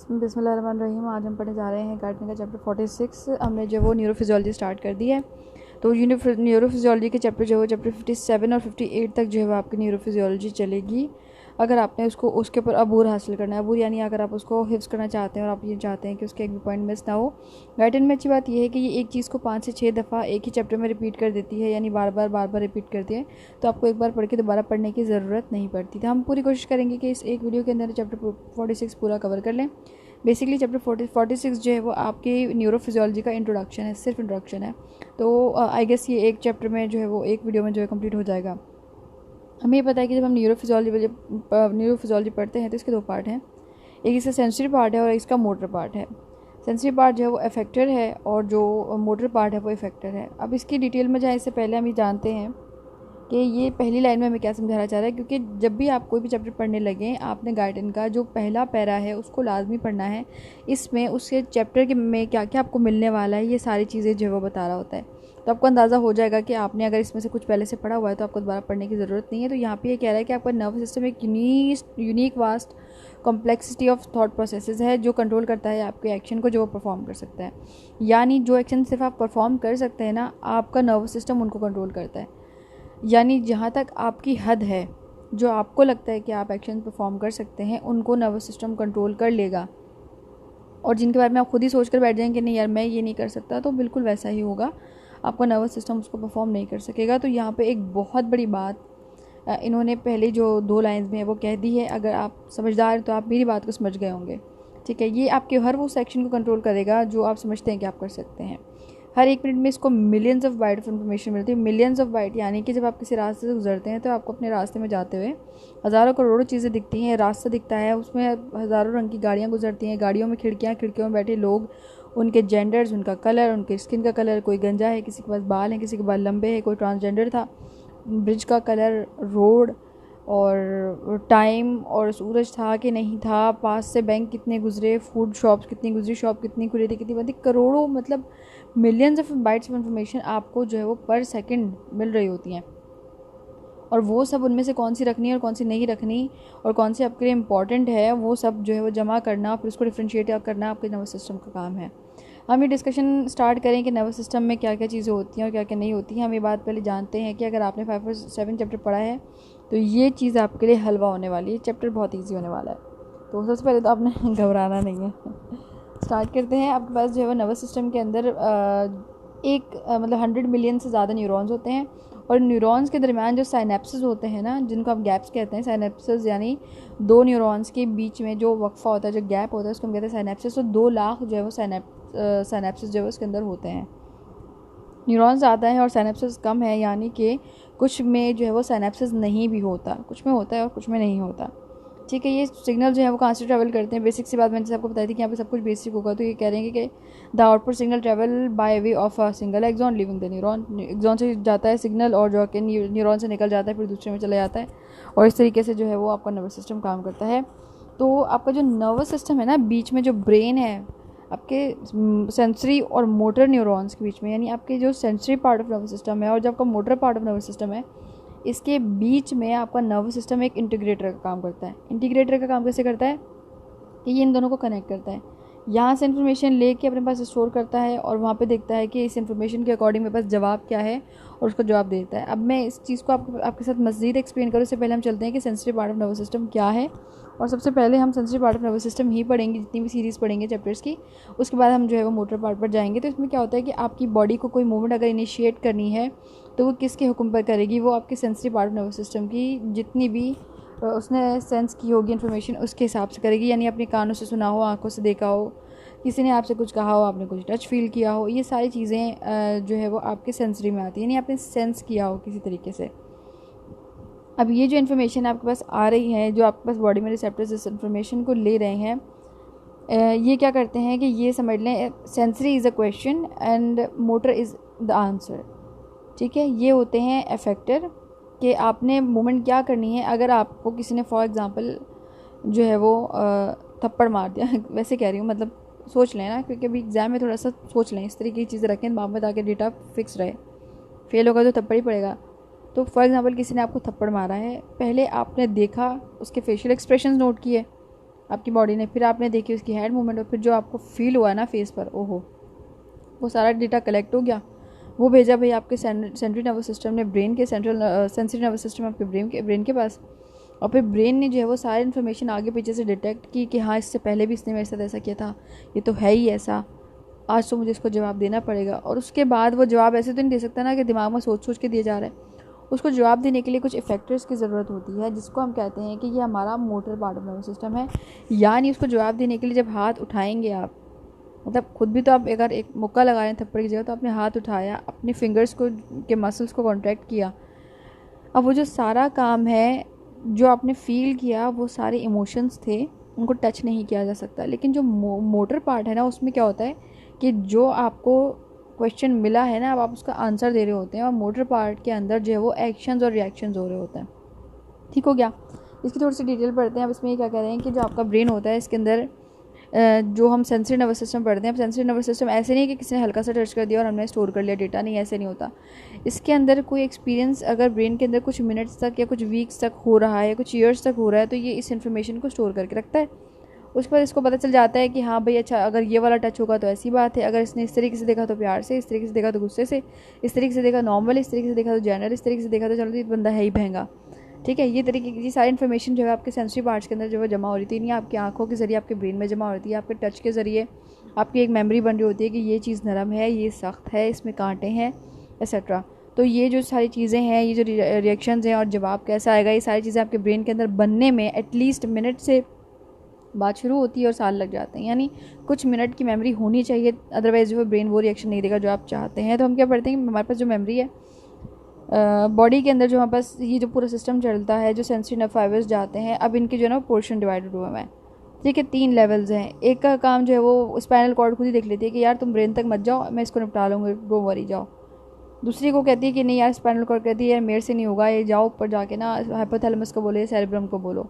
बिस्मिल्लाहिर्रहमानिर्रहीम। आज हम पढ़ने जा रहे हैं गार्डनिंग का चैप्टर 46। हमने जो वो न्यूरोफिजियोलॉजी स्टार्ट कर दी है। तो न्यूरोफिजियोलॉजी के चैप्टर जो है चैप्टर 57 और 58 तक जो है वो आपकी न्यूरोफिजियोलॉजी चलेगी। अगर आपने उसके ऊपर अबूर हासिल करना है, अबूर यानी अगर आप उसको हिफ्ज़ करना चाहते हैं और आप ये चाहते हैं कि उसके एक भी पॉइंट मिस ना हो। गाइडन में अच्छी बात यह है कि ये एक चीज़ को 5 से 6 दफ़ा एक ही चैप्टर में रिपीट कर देती है, यानी बार बार रिपीट करती है। तो आपको एक बार पढ़ के दोबारा पढ़ने की ज़रूरत नहीं पड़ती। तो हम पूरी कोशिश करेंगे कि इस एक वीडियो के अंदर चैप्टर 46 पूरा कवर कर लें। बेसिकली चैप्टर 46 जो है वो आपकी न्यूरोफिजियोलॉजी का इंट्रोडक्शन है, सिर्फ इंट्रोडक्शन है। तो आई गेस ये एक चैप्टर में जो है वो एक वीडियो में जो है कंप्लीट हो जाएगा। हमें ये पता है कि जब हम न्यूरोफिजियोलॉजी पढ़ते हैं तो इसके 2 पार्ट हैं। एक इसका सेंसरी पार्ट है और इसका मोटर पार्ट है। सेंसरी पार्ट जो है वो अफेक्टर है और जो मोटर पार्ट है वो इफेक्टर है। अब इसकी डिटेल में जाए इससे पहले हम ये जानते हैं कि ये पहली लाइन में हमें क्या समझाना चाह रहा है, क्योंकि जब भी आप कोई भी चैप्टर पढ़ने लगें आपने गाइडन का जो पहला पैरा है उसको लाजमी पढ़ना है। इसमें उसके चैप्टर के में क्या क्या आपको मिलने वाला है ये सारी चीज़ें जो है वो बता रहा होता है। तो आपको अंदाज़ा हो जाएगा कि आपने अगर इसमें से कुछ पहले से पढ़ा हुआ है तो आपको दोबारा पढ़ने की ज़रूरत नहीं है। तो यहाँ पे ये कह रहा है कि आपका नर्वस सिस्टम एक unique vast complexity of thought processes है जो कंट्रोल करता है आपके एक्शन को जो वो परफॉर्म कर सकता है। यानी जो एक्शन सिर्फ आप परफॉर्म कर सकते हैं ना, आपका नर्वस सिस्टम उनको कंट्रोल करता है। यानी जहाँ तक आपकी हद है, जो आपको लगता है कि आप एक्शन परफॉर्म कर सकते हैं, उनको नर्वस सिस्टम कंट्रोल कर लेगा। और जिनके बारे में आप खुद ही सोच कर बैठ जाएंगे कि नहीं यार मैं ये नहीं कर सकता, तो बिल्कुल वैसा ही होगा, आपका नर्वस सिस्टम उसको परफॉर्म नहीं कर सकेगा। तो यहाँ पे एक बहुत बड़ी बात इन्होंने पहले जो 2 लाइन्स में है वो कह दी है। अगर आप समझदार हैं तो आप मेरी बात को समझ गए होंगे। ठीक है, ये आपके हर वो सेक्शन को कंट्रोल करेगा जो आप समझते हैं कि आप कर सकते हैं। हर 1 मिनट में इसको millions of bite of information मिलती है। मिलियंस ऑफ बाइट यानी कि जब आप किसी रास्ते से गुजरते हैं तो आपको अपने रास्ते में जाते हुए हज़ारों करोड़ों चीज़ें दिखती हैं। रास्ता दिखता है, उसमें हज़ारों रंग की गाड़ियाँ गुजरती हैं, गाड़ियों में खिड़कियों में बैठे लोग, उनके जेंडर्स, उनका कलर, उनके स्किन का कलर, कोई गंजा है, किसी के पास बाल हैं, किसी के बाल लंबे हैं, कोई ट्रांसजेंडर था, ब्रिज का कलर, रोड और टाइम, और सूरज था कि नहीं था, पास से बैंक कितने गुजरे, फूड शॉप्स कितनी गुजरी, शॉप कितनी खुली थी, कितनी बंद थी, करोड़ों मतलब millions of bytes of information आपको जो है वो पर सेकंड मिल रही होती हैं। और वो सब उनमें से कौन सी रखनी है और कौन सी नहीं रखनी और कौन सी आपके लिए इम्पॉर्टेंट है, वो सब जो है वो जमा करना, फिर उसको डिफ्रेंशिएट करना आपके नर्वस सिस्टम का काम है। हम ये डिस्कशन स्टार्ट करें कि नर्वस सिस्टम में क्या क्या चीज़ें होती हैं और क्या क्या नहीं होती हैं। हम ये बात पहले जानते हैं कि अगर आपने 5 और 7 चैप्टर पढ़ा है तो ये चीज़ आपके लिए हलवा होने वाली है। चैप्टर बहुत ईजी होने वाला है, तो सबसे पहले तो आपने घबराना नहीं है। स्टार्ट करते हैं। आपके पास जो है वो नर्वस सिस्टम के अंदर मतलब 100 मिलियन से ज़्यादा न्यूरॉन्स होते हैं। और न्यूरॉन्स के दरमियान जो साइनेप्सिस होते हैं ना, जिनको आप गैप्स कहते हैं, साइनेप्सिस यानी 2 न्यूरॉन्स के बीच में जो वक्फा होता है, जो गैप होता है, उसको हम कहते हैं साइनेप्सिस। तो 2 लाख जो है वो साइनेप्सिस जो है उसके अंदर होते हैं। न्यूरॉन्स ज़्यादा है और साइनेप्सिस कम है, यानी कि कुछ में जो है वो साइनेप्सिस नहीं भी होता, कुछ में होता है और कुछ में नहीं होता। ठीक है, ये सिग्नल जो है वो कहाँ से ट्रैवल करते हैं। बेसिक सी बात मैंने जैसे आपको बताई थी कि यहाँ पे सब कुछ बेसिक होगा। तो ये कह रहे हैं कि the output signal travel by way of a single axon leaving the neuron. Axon से जाता है सिग्नल और जो कि न्यूरॉन से निकल जाता है, फिर दूसरे में चला जाता है, और इस तरीके से जो है वो आपका नर्वस सिस्टम काम करता है। तो आपका जो नर्वस सिस्टम है ना, बीच में जो ब्रेन है आपके सेंसरी और मोटर न्यूरॉन्स के बीच में, यानी आपके जो sensory part of nervous system है और जो आपका motor part of nervous system है, इसके बीच में आपका नर्वस सिस्टम एक इंटीग्रेटर का काम करता है। इंटीग्रेटर का काम कैसे करता है कि ये इन दोनों को कनेक्ट करता है। यहाँ से इन्फॉर्मेशन लेके अपने पास स्टोर करता है और वहाँ पे देखता है कि इस इन्फॉर्मेशन के अकॉर्डिंग मेरे पास जवाब क्या है और उसको जवाब देता है। अब मैं इस चीज़ को आपके साथ मज़ीद एक्सप्लेन करूँ, उससे पहले हम चलते हैं कि sensitive part of nervous system क्या है। और सबसे पहले हम sensitive part of nervous system ही पढ़ेंगे, जितनी भी सीरीज़ पढ़ेंगे चैप्टर्स की। उसके बाद हम जो है वो मोटर पार्ट पर जाएंगे। तो इसमें क्या होता है कि आपकी बॉडी को कोई मूवमेंट अगर इनिशिएट करनी है तो वो किसके हुक्म पर करेगी, वो आपके sensitive part of nervous system की जितनी भी उसने सेंस की होगी इन्फॉर्मेशन उसके हिसाब से करेगी। यानी अपने कानों से सुना हो, आंखों से देखा हो, किसी ने आपसे कुछ कहा हो, आपने कुछ टच फील किया हो, ये सारी चीज़ें जो है वो आपके सेंसरी में आती है, यानी आपने सेंस किया हो किसी तरीके से। अब ये जो इन्फॉर्मेशन आपके पास आ रही है, जो आपके पास बॉडी में रिसेप्टर्स इस इन्फॉर्मेशन को ले रहे हैं, ये क्या करते हैं कि ये समझ लें sensory is a question and motor is the answer. ठीक है, ये होते हैं अफेक्टर कि आपने मूवमेंट क्या करनी है। अगर आपको किसी ने फॉर एग्ज़ाम्पल जो है वो थप्पड़ मार दिया वैसे कह रही हूँ, मतलब सोच लें ना, क्योंकि अभी एग्ज़ाम में थोड़ा सा सोच लें, इस तरीके की चीज़ें रखें दिमाग में ताकि डेटा फिक्स रहे। फेल होगा तो थप्पड़ ही पड़ेगा। तो फॉर एग्ज़ाम्पल किसी ने आपको थप्पड़ मारा है, पहले आपने देखा, उसके फेशियल एक्सप्रेशंस नोट किए, आपकी बॉडी ने, फिर आपने देखी उसकी हेड मूवमेंट, और फिर जो आपको फील हुआ ना फेस पर, ओहो, वो सारा डेटा कलेक्ट हो गया, वो भेजा भाई आपके सेंट्रल नर्वस सिस्टम ने, ब्रेन के सेंसरी नर्वस सिस्टम आपके ब्रेन के पास, और फिर ब्रेन ने जो है वो सारी इन्फॉर्मेशन आगे पीछे से डिटेक्ट की कि हाँ इससे पहले भी इसने मेरे साथ ऐसा किया था, ये तो है ही ऐसा, आज तो मुझे इसको जवाब देना पड़ेगा। और उसके बाद वो जवाब ऐसे तो नहीं दे सकता ना कि दिमाग में सोच सोच के दिया जा रहा है, उसको जवाब देने के लिए कुछ इफेक्टर्स की ज़रूरत होती है, जिसको हम कहते हैं कि ये हमारा motor part of nervous system है। यानी उसको जवाब देने के लिए जब हाथ उठाएंगे आप, मतलब खुद भी तो आप अगर एक मुक्का लगा रहे हैं थप्पड़ की जगह, तो आपने हाथ उठाया, अपने फिंगर्स को के मसल्स को कॉन्ट्रैक्ट किया, अब वो जो सारा काम है जो आपने फील किया, वो सारे इमोशंस थे, उनको टच नहीं किया जा सकता। लेकिन जो मोटर पार्ट है ना, उसमें क्या होता है कि जो आपको क्वेश्चन मिला है ना, अब आप उसका आंसर दे रहे होते हैं, और मोटर पार्ट के अंदर जो है वो एक्शंस और रिएक्शंस हो रहे होते हैं। ठीक हो गया। इसकी थोड़ी सी डिटेल पढ़ते हैं। अब इसमें क्या कह रहे हैं कि जो आपका ब्रेन होता है, इसके अंदर जो हम सेंसरी नर्वस सिस्टम पढ़ते हैं, अब सेंसरी नर्वस सिस्टम ऐसे नहीं कि किसी ने हल्का सा टच कर दिया और हमने स्टोर कर लिया डेटा, नहीं, ऐसे नहीं होता। इसके अंदर कोई एक्सपीरियंस अगर ब्रेन के अंदर कुछ मिनट्स तक या कुछ वीक्स तक हो रहा है, कुछ ईयर्स तक हो रहा है, तो ये इस इन्फॉर्मेशन को स्टोर करके रखता है। उसके बाद इसको पता चल जाता है कि हाँ भाई अच्छा, अगर ये वाला टच होगा तो ऐसी बात है, अगर इसने इस तरीके से देखा तो प्यार से, इस तरीके से देखा तो गुस्से से, इस तरीके से देखा नॉर्मल, इस तरीके से देखा तो जनरल, इस तरीके से देखा तो चलो ये बंदा है ही महंगा। ठीक है, ये तरीके की सारी इन्फॉर्मेशन जो है आपके सेंसरी पार्ट्स के अंदर जो है जमा हो रही थी, नहीं आपकी आंखों के जरिए आपके ब्रेन में जमा हो रही है, आपके टच के ज़रिए आपकी एक मेमोरी बन रही होती है कि ये चीज़ नरम है, ये सख्त है, इसमें कांटे हैं, एक्सेट्रा। तो ये जो सारी चीज़ें हैं, ये जो रिएक्शंस हैं और जवाब कैसा आएगा, ये सारी चीज़ें आपके ब्रेन के अंदर बनने में एटलीस्ट मिनट से बात शुरू होती है और साल लग जाते हैं। यानी कुछ मिनट की मेमोरी होनी चाहिए, अदरवाइज़ जो ब्रेन वो रिएक्शन नहीं देगा जो आप चाहते हैं। तो हम क्या पढ़ते हैं कि हमारे पास जो मेमोरी है बॉडी के अंदर, जो हमारे पास ये जो पूरा सिस्टम चलता है, जो सेंसरी नर्व फाइबर्स जाते हैं, अब इनके जो है ना पोर्शन डिवाइडेड हुआ है। ठीक है, 3 लेवल्स हैं। एक का काम जो है वो स्पाइनल कॉर्ड खुद ही देख लेती है कि यार तुम ब्रेन तक मत जाओ, मैं इसको निपटा लूँगी, डोंट वरी, जाओ। दूसरी को कहती है कि नहीं यार, स्पाइनल कॉर्ड कहती है यार मेरे से नहीं होगा, ये जाओ ऊपर जाके ना हाइपोथैलेमस को बोलो या सेरेब्रम को बोलो।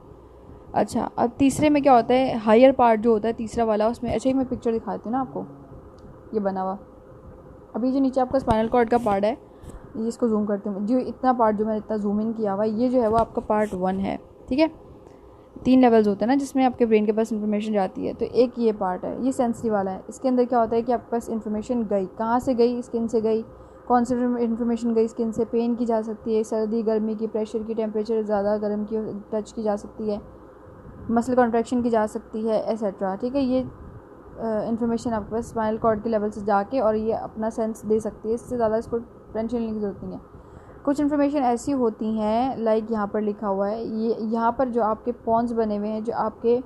अच्छा, अब तीसरे में क्या होता है, हायर पार्ट जो होता है तीसरा वाला, उसमें अच्छा ही मैं पिक्चर दिखाती हूँ ना आपको, ये बना हुआ। अभी जो नीचे आपका स्पाइनल कॉर्ड का पार्ट है, ये इसको जूम करते हैं, जो इतना पार्ट जो मैंने इतना जूम इन किया हुआ है, ये जो है वो आपका पार्ट 1 है। ठीक है, 3 लेवल्स होते हैं ना जिसमें आपके ब्रेन के पास इन्फॉर्मेशन जाती है। तो एक ये पार्ट है, ये सेंसरी वाला है। इसके अंदर क्या होता है कि आपके पास इन्फॉर्मेशन गई, कहाँ से गई, स्किन से गई, कौन सी इन्फॉर्मेशन गई स्किन से, पेन की जा सकती है, सर्दी गर्मी की, प्रेशर की, टेम्परेचर ज़्यादा गर्म की टच की जा सकती है, मसल कॉन्ट्रैक्शन की जा सकती है, एक्सेट्रा। ठीक है, ये इन्फॉर्मेशन आपके पास स्पाइनल कॉर्ड के लेवल से जाके और ये अपना सेंस दे सकती है, इससे ज़्यादा इसको टेंशन लेने की ज़रूरत नहीं है। कुछ इन्फॉर्मेशन ऐसी होती हैं, लाइक यहाँ पर लिखा हुआ है, ये यहाँ पर जो आपके पॉन्स बने हुए हैं, जो आपके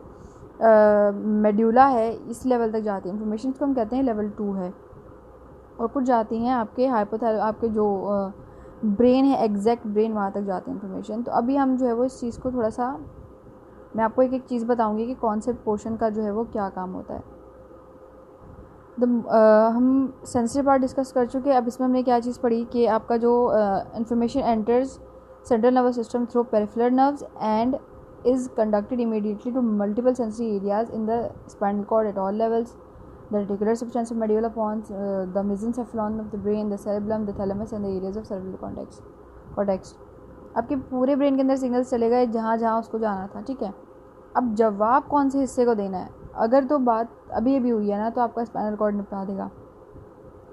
मेड्यूला है, इस लेवल तक जाती है इन्फॉर्मेशन, इसको हम कहते हैं लेवल 2 है। और कुछ जाती हैं आपके आपके जो ब्रेन है, एग्जैक्ट ब्रेन, वहाँ तक जाती है इन्फॉर्मेशन। तो अभी हम जो है वो इस चीज़ को थोड़ा सा, मैं आपको एक एक चीज़ बताऊँगी कि कौन से पोर्शन का जो है वो क्या काम होता है। हम सेंसरी पार्ट डिस्कस कर चुके हैं। अब इसमें हमने क्या चीज़ पढ़ी कि आपका जो information enters central nervous system through peripheral nerves and is conducted immediately to multiple sensory areas in the spinal cord at all levels. The reticular substance of medulla pons, the mesencephalon of the brain, the cerebellum, the thalamus and the areas of cerebral cortex. आपके पूरे brain के अंदर signals चले गए जहाँ जहाँ उसको जाना था। ठीक है, अब जवाब कौन से हिस्से को देना है, अगर तो बात अभी अभी हुई है ना, तो आपका स्पाइनल कॉर्ड निपटा देगा।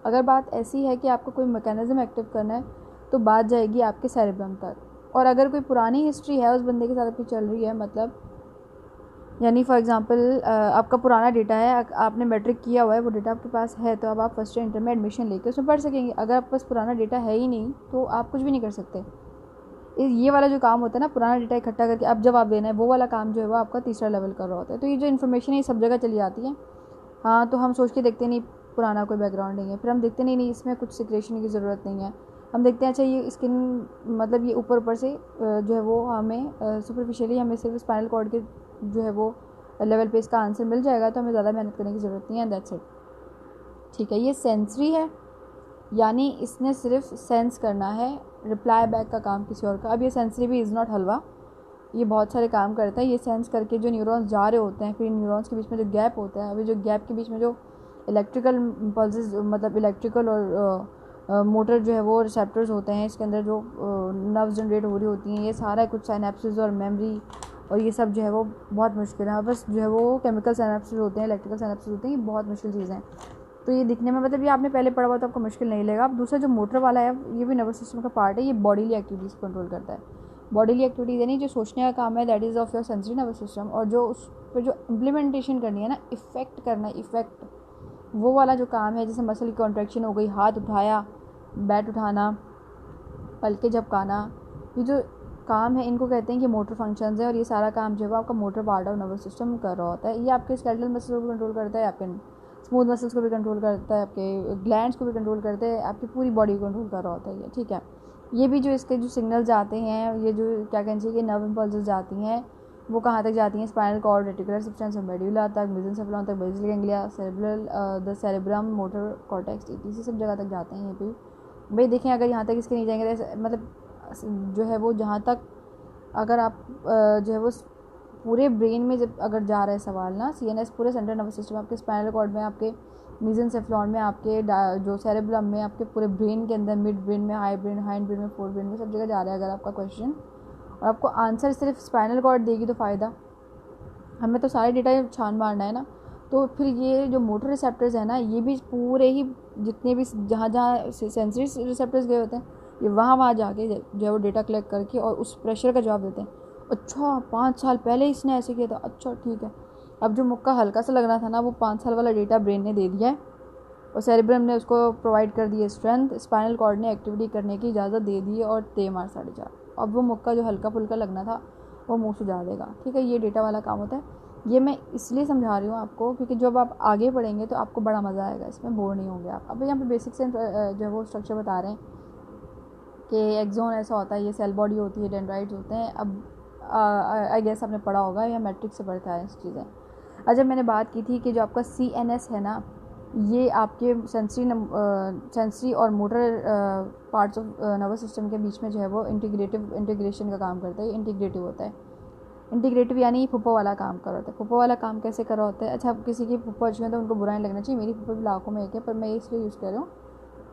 अगर बात ऐसी है कि आपको कोई मैकेनिज्म एक्टिव करना है, तो बात जाएगी आपके सेरेब्रम तक। और अगर कोई पुरानी हिस्ट्री है उस बंदे के साथ आपकी चल रही है, मतलब यानी फॉर एग्जांपल आपका पुराना डेटा है, आपने मैट्रिक किया हुआ है, वो डेटा आपके पास है, तो अब आप फर्स्ट ईयर इंटर में एडमिशन लेके उसमें पढ़ सकेंगे। अगर आपके पास पुराना डेटा है ही नहीं, तो आप कुछ भी नहीं कर सकते। ये वाला जो काम होता है ना, पुराना डेटा इकट्ठा करके अब जवाब देना है, वो वाला काम जो है वो आपका तीसरा लेवल कर रहा होता है। तो ये जो इन्फॉर्मेशन है ये सब जगह चली जाती है। हाँ, तो हम सोच के देखते नहीं पुराना कोई बैकग्राउंड नहीं है, फिर हम देखते नहीं इसमें कुछ सिक्रेशन की ज़रूरत नहीं है। हम देखते हैं अच्छा ये स्किन, मतलब ये ऊपर से जो है वो हमें सुपरफिशियली हमें सिर्फ स्पाइनल कॉर्ड के जो है वो लेवल पे इसका आंसर मिल जाएगा, तो हमें ज़्यादा मेहनत करने की ज़रूरत नहीं है, दैट्स इट। ठीक है, ये सेंसरी है, यानी इसने सिर्फ सेंस करना है, रिप्लाई बैक का काम किसी और का। अब ये सेंसरी भी इज़ नॉट हलवा, ये बहुत सारे काम करता है। ये सेंस करके जो न्यूरॉन्स जा रहे होते हैं, फिर न्यूरॉन्स के बीच में जो गैप होता है, अभी जो गैप के बीच में जो इलेक्ट्रिकल इम्पल्सेस, मतलब इलेक्ट्रिकल और मोटर जो है वो रिसेप्टर्स होते हैं, इसके अंदर जो नर्व्स जनरेट हो रही होती हैं, ये सारा कुछ साइनेप्सिस और मेमोरी और ये सब जो है वो बहुत मुश्किल है। बस जो है वो केमिकल सिनेप्सिस होते हैं, इलेक्ट्रिकल सिनेप्सिस होते हैं, ये बहुत मुश्किल चीज़ें हैं। तो ये दिखने में मतलब ये आपने पहले पढ़ा हुआ तो आपको मुश्किल नहीं लगेगा। अब दूसरा जो मोटर वाला है ये भी नर्वस सिस्टम का पार्ट है, ये बॉडीली एक्टिविटीज़ को कंट्रोल करता है। बॉडीली एक्टिविटीज़ यानी जो सोचने का काम है that is of your sensory nervous system, और जो उस पर जो इम्प्लीमेंटेशन करनी है ना, इफ़ेक्ट करना है, इफ़ेक्ट वो वाला जो काम है, जैसे मसल की कॉन्ट्रैक्शन हो गई, हाथ उठाया, बैट उठाना, पलके झपकाना, ये जो काम है इनको कहते हैं कि मोटर फंक्शंस है। और ये सारा काम जो है वो आपका motor part of nervous system कर रहा होता है। ये आपके स्केलेटल मसल्स को भी कंट्रोल करता है, आपके स्मूथ मसल्स को भी कंट्रोल करता है, आपके ग्लैंड्स को भी कंट्रोल करते हैं, आपकी पूरी बॉडी को कंट्रोल कर रहा होता है ये, ठीक है। ये भी जो इसके जो सिग्नल्स आते हैं, ये जो क्या कहना चाहिए कि नर्व इम्पल्सेस जाती हैं, वो कहाँ तक जाती हैं? स्पाइनल कॉर्ड, रेटिकुलर सब्सटेंस और मेडुला तक, मेसेंसेफलोन तक, BECIL ganglia, cerebral, the cerebrum, motor cortex, इसी सब जगह तक जाते हैं ये भी। भाई देखें, अगर यहाँ तक इसके नहीं जाएंगे तो मतलब जो है वो जहाँ तक अगर आप जो है वो पूरे ब्रेन में जब अगर जा रहा है सवाल ना, CNS पूरे सेंट्रल नर्वस सिस्टम, आपके स्पाइनल कॉर्ड में, आपके मेसेंसेफलोन में, आपके जो सेरेब्रम में, आपके पूरे ब्रेन के अंदर, मिड ब्रेन में, हाई ब्रेन, हाइंड ब्रेन में, फोर ब्रेन में, सब जगह जा रहा है अगर आपका क्वेश्चन और आपको आंसर सिर्फ स्पाइनल कॉर्ड देगी तो फ़ायदा, हमें तो सारे डेटा छान मारना है ना। तो फिर ये जो मोटर रिसेप्टर्स है ना, ये भी पूरे ही जितने भी जहाँ जहाँ सेंसरी रिसेप्टर्स गए होते हैं, ये वहाँ जाके जो है वो डेटा कलेक्ट करके और उस प्रेशर का जवाब देते हैं। अच्छा 5 साल पहले इसने ऐसे किया था, अच्छा ठीक है। अब जो मुक्का हल्का सा लग रहा था ना, वो 5 साल वाला डेटा ब्रेन ने दे दिया है और सेरेब्रम ने उसको प्रोवाइड कर दी है स्ट्रेंथ, स्पाइनल कॉर्ड ने एक्टिविटी करने की इजाज़त दे दी है और ते मार 4.5। अब वो मुक्का जो हल्का फुल्का लगना था वो मुँह सुझा देगा, ठीक है। ये डेटा वाला काम होता है। ये मैं इसलिए समझा रही हूँ आपको क्योंकि जब आप आगे पढ़ेंगे तो आपको बड़ा मज़ा आएगा, इसमें बोर नहीं होंगे आप। अब यहाँ पे बेसिक से जो है वो स्ट्रक्चर बता रहे हैं कि एक्सोन ऐसा होता है, ये सेल बॉडी होती है, डेंड्राइट्स होते हैं। अब आई गेस आपने पढ़ा होगा या मैट्रिक्स से पढ़ता है इस चीज़ें। अच्छा, मैंने बात की थी कि जो आपका CNS है ना, ये आपके सेंसरी और motor parts of nervous system के बीच में जो है वो इंटीग्रेशन का काम करता है। ये इंटीग्रेटिव होता है। इंटीग्रेटिव यानी फुप्पो वाला काम कर रहा होता है। फुप्पो वाला काम कैसे कर रहा होता है? अच्छा, किसी की फुप्पो अच्छी है तो उनको बुरा नहीं लगना चाहिए, मेरी फुप्पो भी लाखों में एक है, पर मैं इसलिए यूज़ कर रही हूँ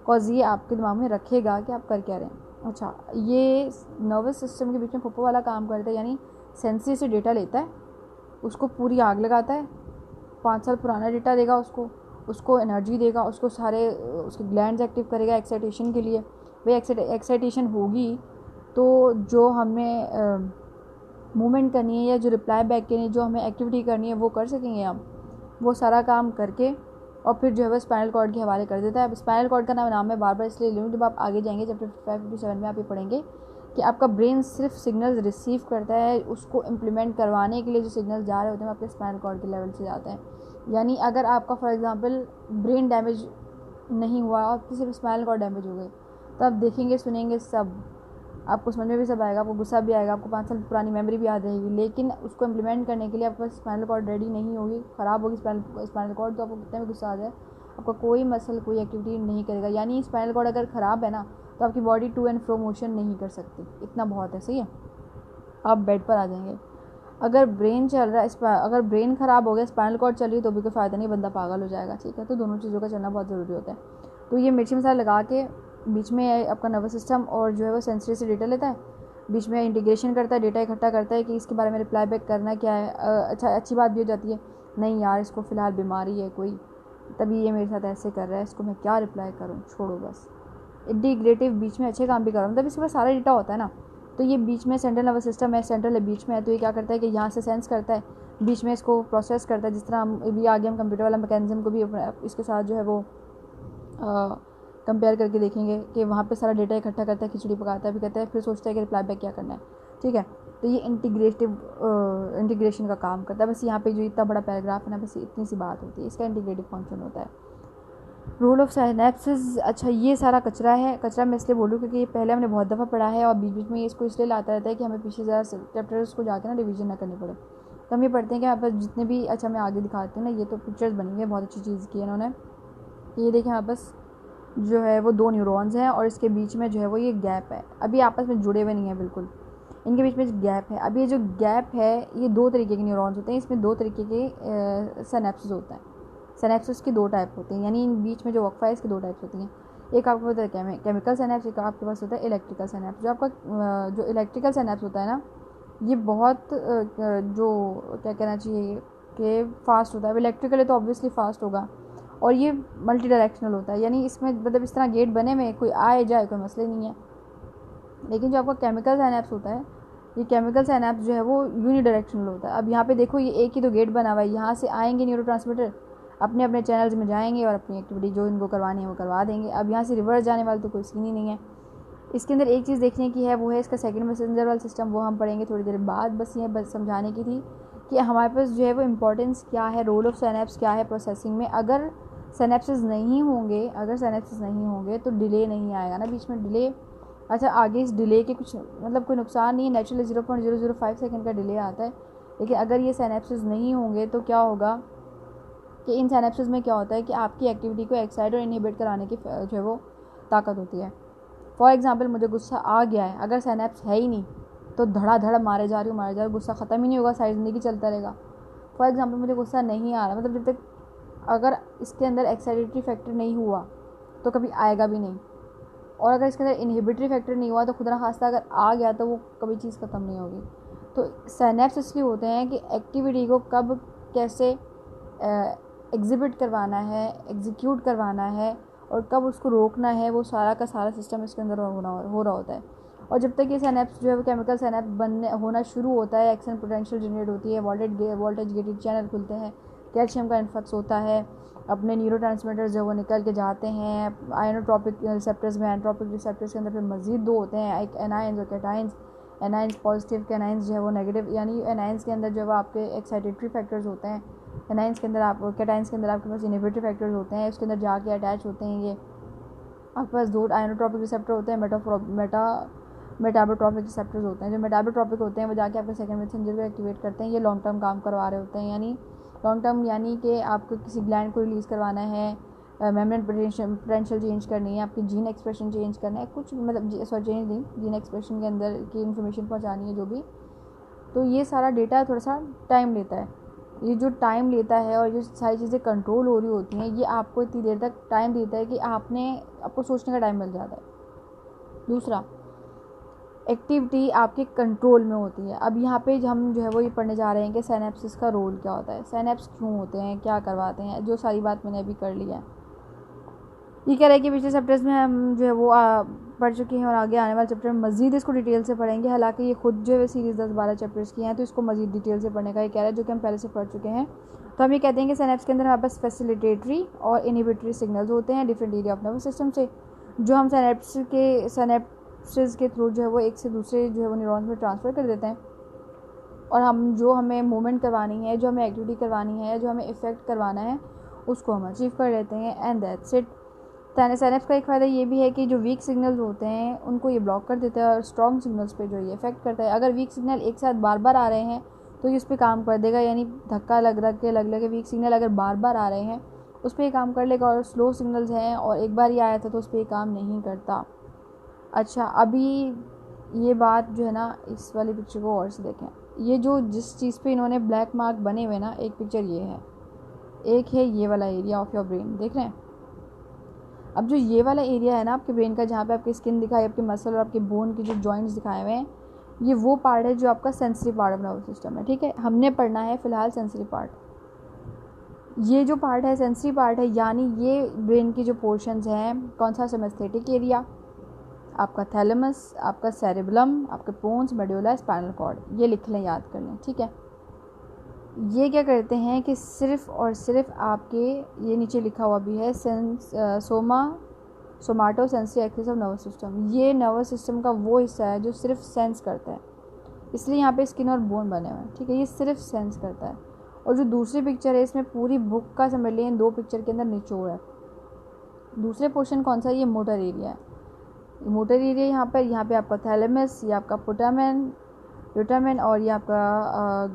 कॉज ये आपके दिमाग में रखेगा कि आप कर क्या रहे हैं। अच्छा, ये नर्वस सिस्टम के बीच में फुप्पो वाला काम करता है, यानी सेंसरी से डेटा लेता है, उसको पूरी आग लगाता है, 5 साल पुराना डेटा देगा उसको एनर्जी देगा, उसको सारे उसके ग्लैंड्स एक्टिव करेगा एक्साइटेशन के लिए। वही एक्साइटेशन होगी तो जो हमें मूवमेंट करनी है या जो रिप्लाई बैक के लिए जो हमें एक्टिविटी करनी है वो कर सकेंगे हम। वो सारा काम करके और फिर जो है वो स्पाइनल कॉर्ड के हवाले कर देता है। अब स्पाइनल कॉर्ड का नाम मैं बार बार इसलिए ले लूँ, जब आप आगे जाएंगे चैप्टर 557 में आप ये पढ़ेंगे कि आपका ब्रेन सिर्फ सिग्नल्स रिसीव करता है, उसको इम्प्लीमेंट करवाने के लिए जो सिग्नल्स जा रहे होते हैं वो आपके स्पाइनल कॉर्ड के लेवल से जाते हैं। यानी अगर आपका फॉर एग्जांपल ब्रेन डैमेज नहीं हुआ और सिर्फ स्पाइनल कॉर्ड डैमेज हो गई, तो आप देखेंगे सुनेंगे सब, आपको समझ में भी सब आएगा, आपको गुस्सा भी आएगा, आपको 5 साल पुरानी मेमोरी भी याद रहेगी, लेकिन उसको इम्प्लीमेंट करने के लिए आपके पास स्पाइनल कॉर्ड रेडी नहीं होगी, ख़राब होगी स्पाइनल कॉर्ड, तो आपको कितना भी गुस्सा आ जाए आपका कोई मसल कोई एक्टिविटी नहीं करेगा। यानी स्पाइनल कॉर्ड अगर ख़राब है ना तो आपकी body to and fro motion नहीं कर सकती, इतना बहुत है, सही है। आप बेड पर आ जाएंगे। अगर ब्रेन चल रहा है, अगर ब्रेन ख़राब हो गया, स्पाइनल कॉर्ड चल रही तो भी कोई फ़ायदा नहीं, बंदा पागल हो जाएगा, ठीक है। तो दोनों चीज़ों का चलना बहुत ज़रूरी होता है। तो ये मिर्ची मसाला लगा के बीच में आपका नर्वस सिस्टम और जो है वो सेंसरी से डेटा लेता है, बीच में इंटीग्रेशन करता है, डेटा इकट्ठा करता है कि इसके बारे में रिप्लाई बैक करना क्या है। अच्छा, अच्छी बात भी हो जाती है, नहीं यार इसको फ़िलहाल बीमारी है कोई, तभी ये मेरे साथ ऐसे कर रहा है, इसको मैं क्या रिप्लाई करूँ, छोड़ो बस। इंटीग्रेटिव बीच में अच्छे काम भी कर रहा हूँ, मतलब इसके पास सारा डेटा होता है ना। तो ये बीच में सेंट्रल नर्वस सिस्टम है, सेंट्रल है बीच में है, तो ये क्या करता है कि यहाँ से सेंस करता है, बीच में इसको प्रोसेस करता है। जिस तरह हम अभी आगे हम कंप्यूटर वाला मैकेनिज्म को भी इसके साथ जो है वो कंपेयर करके देखेंगे कि वहाँ पे सारा डेटा इकट्ठा करता है, खिचड़ी पकाता है, फिर कहता है, फिर सोचता है कि रिप्लाई बैक क्या करना है, ठीक है। तो ये इंटीग्रेशन का काम करता है। बस यहाँ पे जो इतना बड़ा पैराग्राफ है ना, बस इतनी सी बात होती है, इसका इंटीग्रेटिव फंक्शन होता है। Role of synapsis. अच्छा, ये सारा कचरा है, कचरा मैं इसलिए बोलूँ क्योंकि ये पहले हमने बहुत दफ़ा पढ़ा है और बीच बीच में इसको इसलिए लाता रहता है कि हमें पीछे ज़रा चैप्टर्स को जाकर ना रिवीजन ना करनी पड़े। तो हम ये पढ़ते हैं कि यहाँ पर जितने भी, अच्छा मैं आगे दिखाती हूँ ना, ये तो पिक्चर्स बनी हुई है, बहुत अच्छी चीज़ की है इन्होंने। ये देखें यहाँ बस जो है वो 2 न्यूरॉन्स हैं और इसके बीच में जो है वो ये गैप है, अभी आपस में जुड़े हुए नहीं हैं बिल्कुल, इनके बीच में गैप है। अब ये जो गैप है ये 2 तरीके के न्यूरॉन्स होते हैं, इसमें 2 तरीके के सिनेप्सिस होता है। सिनेप्सिस की 2 टाइप होते हैं, यानी इन बीच में जो वक्फा है इसकी 2 टाइप्स होती हैं। एक आपको पता है केमिकल सिनेप्स, एक आपके पास होता है इलेक्ट्रिकल सिनेप्स। जो आपका जो इलेक्ट्रिकल सिनेप्स होता है ना, ये बहुत जो क्या कहना चाहिए कि फ़ास्ट होता है। इलेक्ट्रिकल है तो ऑब्वियसली फ़ास्ट होगा, और ये मल्टी डायरेक्शनल होता है, यानी इसमें मतलब इस तरह गेट बने हुए कोई आए जाए कोई मसले नहीं है। लेकिन जो आपका केमिकल साइनेप्स होता है, ये केमिकल साइनेप्स जो है वो यूनी डायरेक्शनल होता है। अब यहाँ पे देखो ये एक ही तो गेट बना हुआ है, यहाँ से आएंगे न्यूरोट्रांसमीटर अपने अपने चैनल्स में जाएंगे और अपनी एक्टिविटी जो इनको करवानी है वो करवा देंगे। अब यहाँ से रिवर्स जाने वाला तो कोई सीन ही नहीं है। इसके अंदर एक चीज़ देखने की है, वो है इसका सेकंड मैसेंजर वाला सिस्टम, वो हम पढ़ेंगे थोड़ी देर बाद। बस ये बस समझाने की थी कि हमारे पास जो है वो इंपॉर्टेंस क्या है, रोल ऑफ साइनेप्स क्या है प्रोसेसिंग में। अगर साइनेप्सिस नहीं होंगे तो डिले नहीं आएगा ना बीच में, डिले। अच्छा, आगे इस डिले के कुछ मतलब कोई नुकसान नहीं है, नेचुरली 0.005 सेकंड का डिले आता है। लेकिन अगर ये साइनेप्सिस नहीं होंगे तो क्या होगा कि इन साइनेप्सिस में क्या होता है कि आपकी एक्टिविटी को एक्साइट और इनहिबिट कराने की जो है वो ताकत होती है। फॉर एग्जांपल, मुझे गुस्सा आ गया है, अगर साइनेप्स है ही नहीं तो धड़ाधड़ मारे जा रही हूँ, गुस्सा ख़त्म ही नहीं होगा, सारी ज़िंदगी चलता रहेगा। फॉर एग्जांपल, मुझे गुस्सा नहीं आ रहा, मतलब जब तक अगर इसके अंदर एक्साइटेटरी फैक्टर नहीं हुआ तो कभी आएगा भी नहीं, और अगर इसके अंदर इनहिबिटरी फैक्टर नहीं हुआ तो खुदा खास्ता अगर आ गया तो वो कभी चीज़ ख़त्म नहीं होगी। तो साइनेप्स इसलिए होते हैं कि एक्टिविटी को कब कैसे एग्जिबिट करवाना है, एग्जीक्यूट करवाना है, और कब उसको रोकना है, वो सारा का सारा सिस्टम इसके अंदर हो रहा होता है। और जब तक ये साइनेप्स जो है वो केमिकल साइनेप्स होना शुरू होता है, एक्शन पोटेंशियल जनरेट होती है, वोल्टेज गेटेड चैनल खुलते हैं, कैल्शियम का इन्फ्लक्स होता है, अपने न्यूरोट्रांसमीटर्स जो वो निकल के जाते हैं आयोनोट्रॉपिक रिसेप्टर्स में। एनट्रॉपिक रिसेप्टर्स के अंदर फिर मज़ीद दो होते हैं, एक एनाइंस और कैटाइंस। एनाइंस पॉजिटिव, कैनाइंस जो है वो नेगेटिव, यानी एनाइंस के अंदर जो है वो आपके एक्साइटेटरी फैक्टर्स होते हैं, एनाइंस के अंदर कैटाइंस के अंदर आपके पास इनहिबिटरी फैक्टर्स होते हैं, उसके अंदर जाके अटैच होते हैं। ये आपके पास दो आयोनोट्रॉपिक रिसेप्टर होते हैं, मेटाबोट्रॉपिक रिसेप्टर्स होते हैं। जो मेटाबोट्रॉपिक होते हैं वो जाके आपके सेकंड मैसेंजर को एक्टिवेट करते हैं, ये लॉन्ग टर्म काम करवा रहे होते हैं। यानी लॉन्ग टर्म यानी कि आपको किसी ग्लैंड को रिलीज़ करवाना है, मेम्ब्रेन पोटेंशियल चेंज करनी है, आपकी जीन एक्सप्रेशन चेंज करना है, कुछ मतलब चेंज नहीं, जीन एक्सप्रेशन के अंदर की इन्फॉर्मेशन पहुँचानी है जो भी। तो ये सारा डेटा थोड़ा सा टाइम लेता है। ये जो टाइम लेता है और जो सारी चीज़ें कंट्रोल हो रही होती हैं, ये आपको इतनी देर तक टाइम देता है कि आपको सोचने का टाइम मिल जाता है। दूसरा, एक्टिविटी आपके कंट्रोल में होती है। अब यहाँ पे हम जो है वो ये पढ़ने जा रहे हैं कि साइनेप्सिस का रोल क्या होता है, साइनेप्स क्यों होते हैं, क्या करवाते हैं, जो सारी बात मैंने अभी कर लिया है। ये कह रहा है कि पिछले चैप्टर्स में हम जो है वो पढ़ चुके हैं और आगे आने वाले चैप्टर में मज़ीद इसको डिटेल से पढ़ेंगे। हालांकि ये खुद जो है सीरीज़ 10-12 चैप्टर्स की हैं, तो इसको मज़ीद डिटेल से पढ़ने का ये कह रहा है, जो कि हम पहले से पढ़ चुके हैं। तो हम ये कहते हैं कि साइनेप्स के अंदर हमारे पास फैसिलिटेटरी और इनहिबिटरी सिग्नल्स होते हैं different area of nervous system से, जो हम साइनेप्सिस के थ्रू जो है वो एक से दूसरे जो है वो न्यूरॉन्स में ट्रांसफ़र कर देते हैं। और हम जो हमें मूवमेंट करवानी है, जो हमें एक्टिविटी करवानी है, जो हमें इफ़ेक्ट करवाना है, उसको हम अचीव कर लेते हैं, एंड दैट्स इट। साइनेप्स का एक फ़ायदा ये भी है कि जो वीक सिग्नल्स होते हैं उनको ये ब्लॉक कर देता है, और स्ट्रॉन्ग सिग्नल्स पे जो ये इफेक्ट करता है। अगर वीक सिग्नल एक साथ बार बार आ रहे हैं तो ये उस पर काम कर देगा, यानी धक्का लग के वीक सिग्नल अगर बार बार आ रहे हैं उस पर ये काम कर लेगा। और स्लो सिग्नल्स हैं और एक बार ही आया था तो उस पर ये काम नहीं करता। अच्छा, अभी ये बात जो है ना, इस वाली पिक्चर को और से देखें। ये जो जिस चीज़ पे इन्होंने ब्लैक मार्क बने हुए ना, एक पिक्चर ये है, एक है ये वाला एरिया ऑफ योर ब्रेन, देख रहे हैं। अब जो ये वाला एरिया है ना आपके ब्रेन का, जहाँ पे आपकी स्किन दिखाई, आपके मसल और आपके बोन के जो जॉइंट्स दिखाए हुए हैं, ये वो पार्ट है जो आपका sensory part of nervous system है। ठीक है, हमने पढ़ना है फिलहाल सेंसरी पार्ट। ये जो पार्ट है सेंसरी पार्ट है, यानी ये ब्रेन की जो पोर्शंस हैं, कौन सा, सिनेस्थेटिक एरिया, आपका थैलेमस, आपका सेरेब्रम, आपके पोन्स, मेडुला, स्पाइनल कॉर्ड, ये लिख लें, याद कर लें। ठीक है, ये क्या करते हैं कि सिर्फ़ और सिर्फ आपके, ये नीचे लिखा हुआ भी है, somato sensory axis of nervous system, ये नर्वस सिस्टम का वो हिस्सा है जो सिर्फ सेंस करता है, इसलिए यहाँ पे स्किन और बोन बने हुए हैं। ठीक है, ये सिर्फ सेंस करता है। और जो दूसरी पिक्चर है, इसमें पूरी बुक का समझ लें, दो पिक्चर के अंदर निचोड़ है। दूसरे पोर्शन कौन सा है, ये मोटर एरिया है। मोटर एरिया यहाँ पे आपका थैलेमस, ये आपका पुटामेन और ये आपका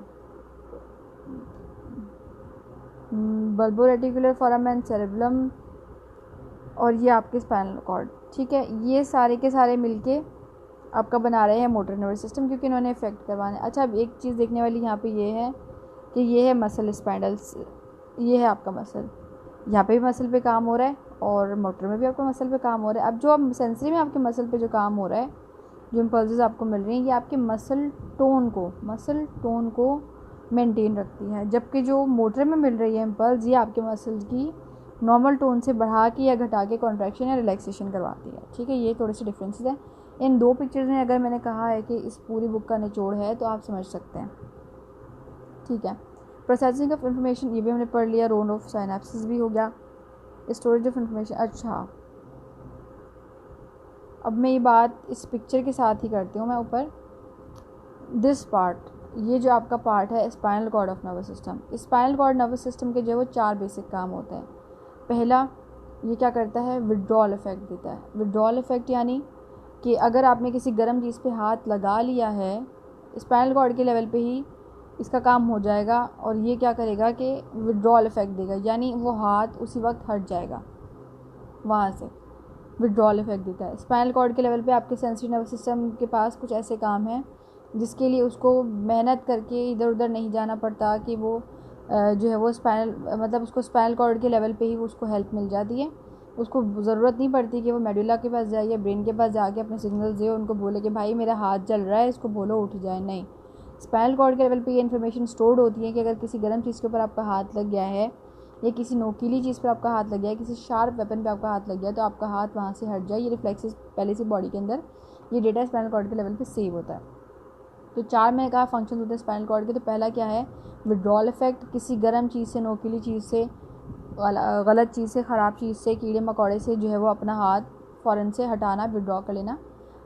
बल्बो रेटिकुलर फोरामेन, सेरेब्रम, और ये आपके स्पाइनल कॉर्ड। ठीक है, ये सारे के सारे मिलके आपका बना रहे हैं मोटर नर्वस सिस्टम, क्योंकि इन्होंने इफेक्ट करवाना है। अच्छा, अब एक चीज़ देखने वाली यहाँ पे ये है कि ये है मसल स्पाइंडल्स, ये है आपका मसल, यहाँ पे भी मसल पे काम हो रहा है और मोटर में भी आपका मसल पे काम हो रहा है। अब जो अब सेंसरी में आपके मसल पे जो काम हो रहा है जो इम्पल्सेस आपको मिल रही हैं ये आपके मसल टोन को मेंटेन रखती है, जबकि जो मोटर में मिल रही है इम्पल्स ये आपके मसल की नॉर्मल टोन से बढ़ा के या घटा के कॉन्ट्रैक्शन या रिलैक्सेशन करवाती है। ठीक है, ये थोड़े से डिफरेंसेस हैं इन दो पिक्चर्स में। अगर मैंने कहा है कि इस पूरी बुक का निचोड़ है तो आप समझ सकते हैं। ठीक है, प्रोसेसिंग ऑफ इंफॉर्मेशन ये भी हमने पढ़ लिया, रोल ऑफ साइनेप्सिस भी हो गया, स्टोरेज ऑफ इंफॉर्मेशन। अच्छा, अब मैं ये बात इस पिक्चर के साथ ही करती हूँ मैं ऊपर। दिस पार्ट, ये जो आपका पार्ट है spinal cord of nervous system. Spinal cord nervous system के जो वो 4 बेसिक काम होते हैं। पहला, ये क्या करता है, विड्रॉल इफेक्ट देता है। विड्रॉल इफेक्ट यानी कि अगर आपने किसी गर्म चीज़ पे हाथ लगा लिया है, स्पाइनल कॉर्ड के लेवल पे ही इसका काम हो जाएगा और ये क्या करेगा कि विड्रॉल इफेक्ट देगा, यानी वो हाथ उसी वक्त हट जाएगा वहाँ से। विड्रॉल इफेक्ट देता है। स्पाइनल कॉर्ड के लेवल पे आपके सेंसरी नर्वस सिस्टम के पास कुछ ऐसे काम हैं जिसके लिए उसको मेहनत करके इधर उधर नहीं जाना पड़ता कि वो जो है वो उसको स्पाइनल कॉर्ड के लेवल पे ही उसको हेल्प मिल जाती है। उसको ज़रूरत नहीं पड़ती कि वो मेडुला के पास जाए या ब्रेन के पास जाके अपने सिग्नल्स दे, उनको बोले कि भाई मेरा हाथ जल रहा है, इसको बोलो उठ जाए। नहीं, स्पाइनल कॉर्ड के लेवल पे ये इन्फॉर्मेशन स्टोर्ड होती है कि अगर किसी गर्म चीज़ के ऊपर आपका हाथ लग गया है या किसी नोकीली चीज़ पर आपका हाथ लग गया है, किसी शार्प वेपन पे आपका हाथ लग गया है, तो आपका हाथ वहाँ से हट जाए। ये रिफ्लेक्सेस पहले से बॉडी के अंदर ये डेटा स्पाइनल कॉर्ड के लेवल पे सेव होता है। तो 4 मैंने कहा फंक्शन होते हैं स्पाइनल कॉर्ड के। तो पहला क्या है, विड्रॉल इफेक्ट, किसी गर्म चीज़ से, नोकीली चीज़ से, गलत चीज़ से, ख़राब चीज़ से, कीड़े मकोड़े से जो है वो अपना हाथ फ़ौरन से हटाना, विड्रॉ कर लेना,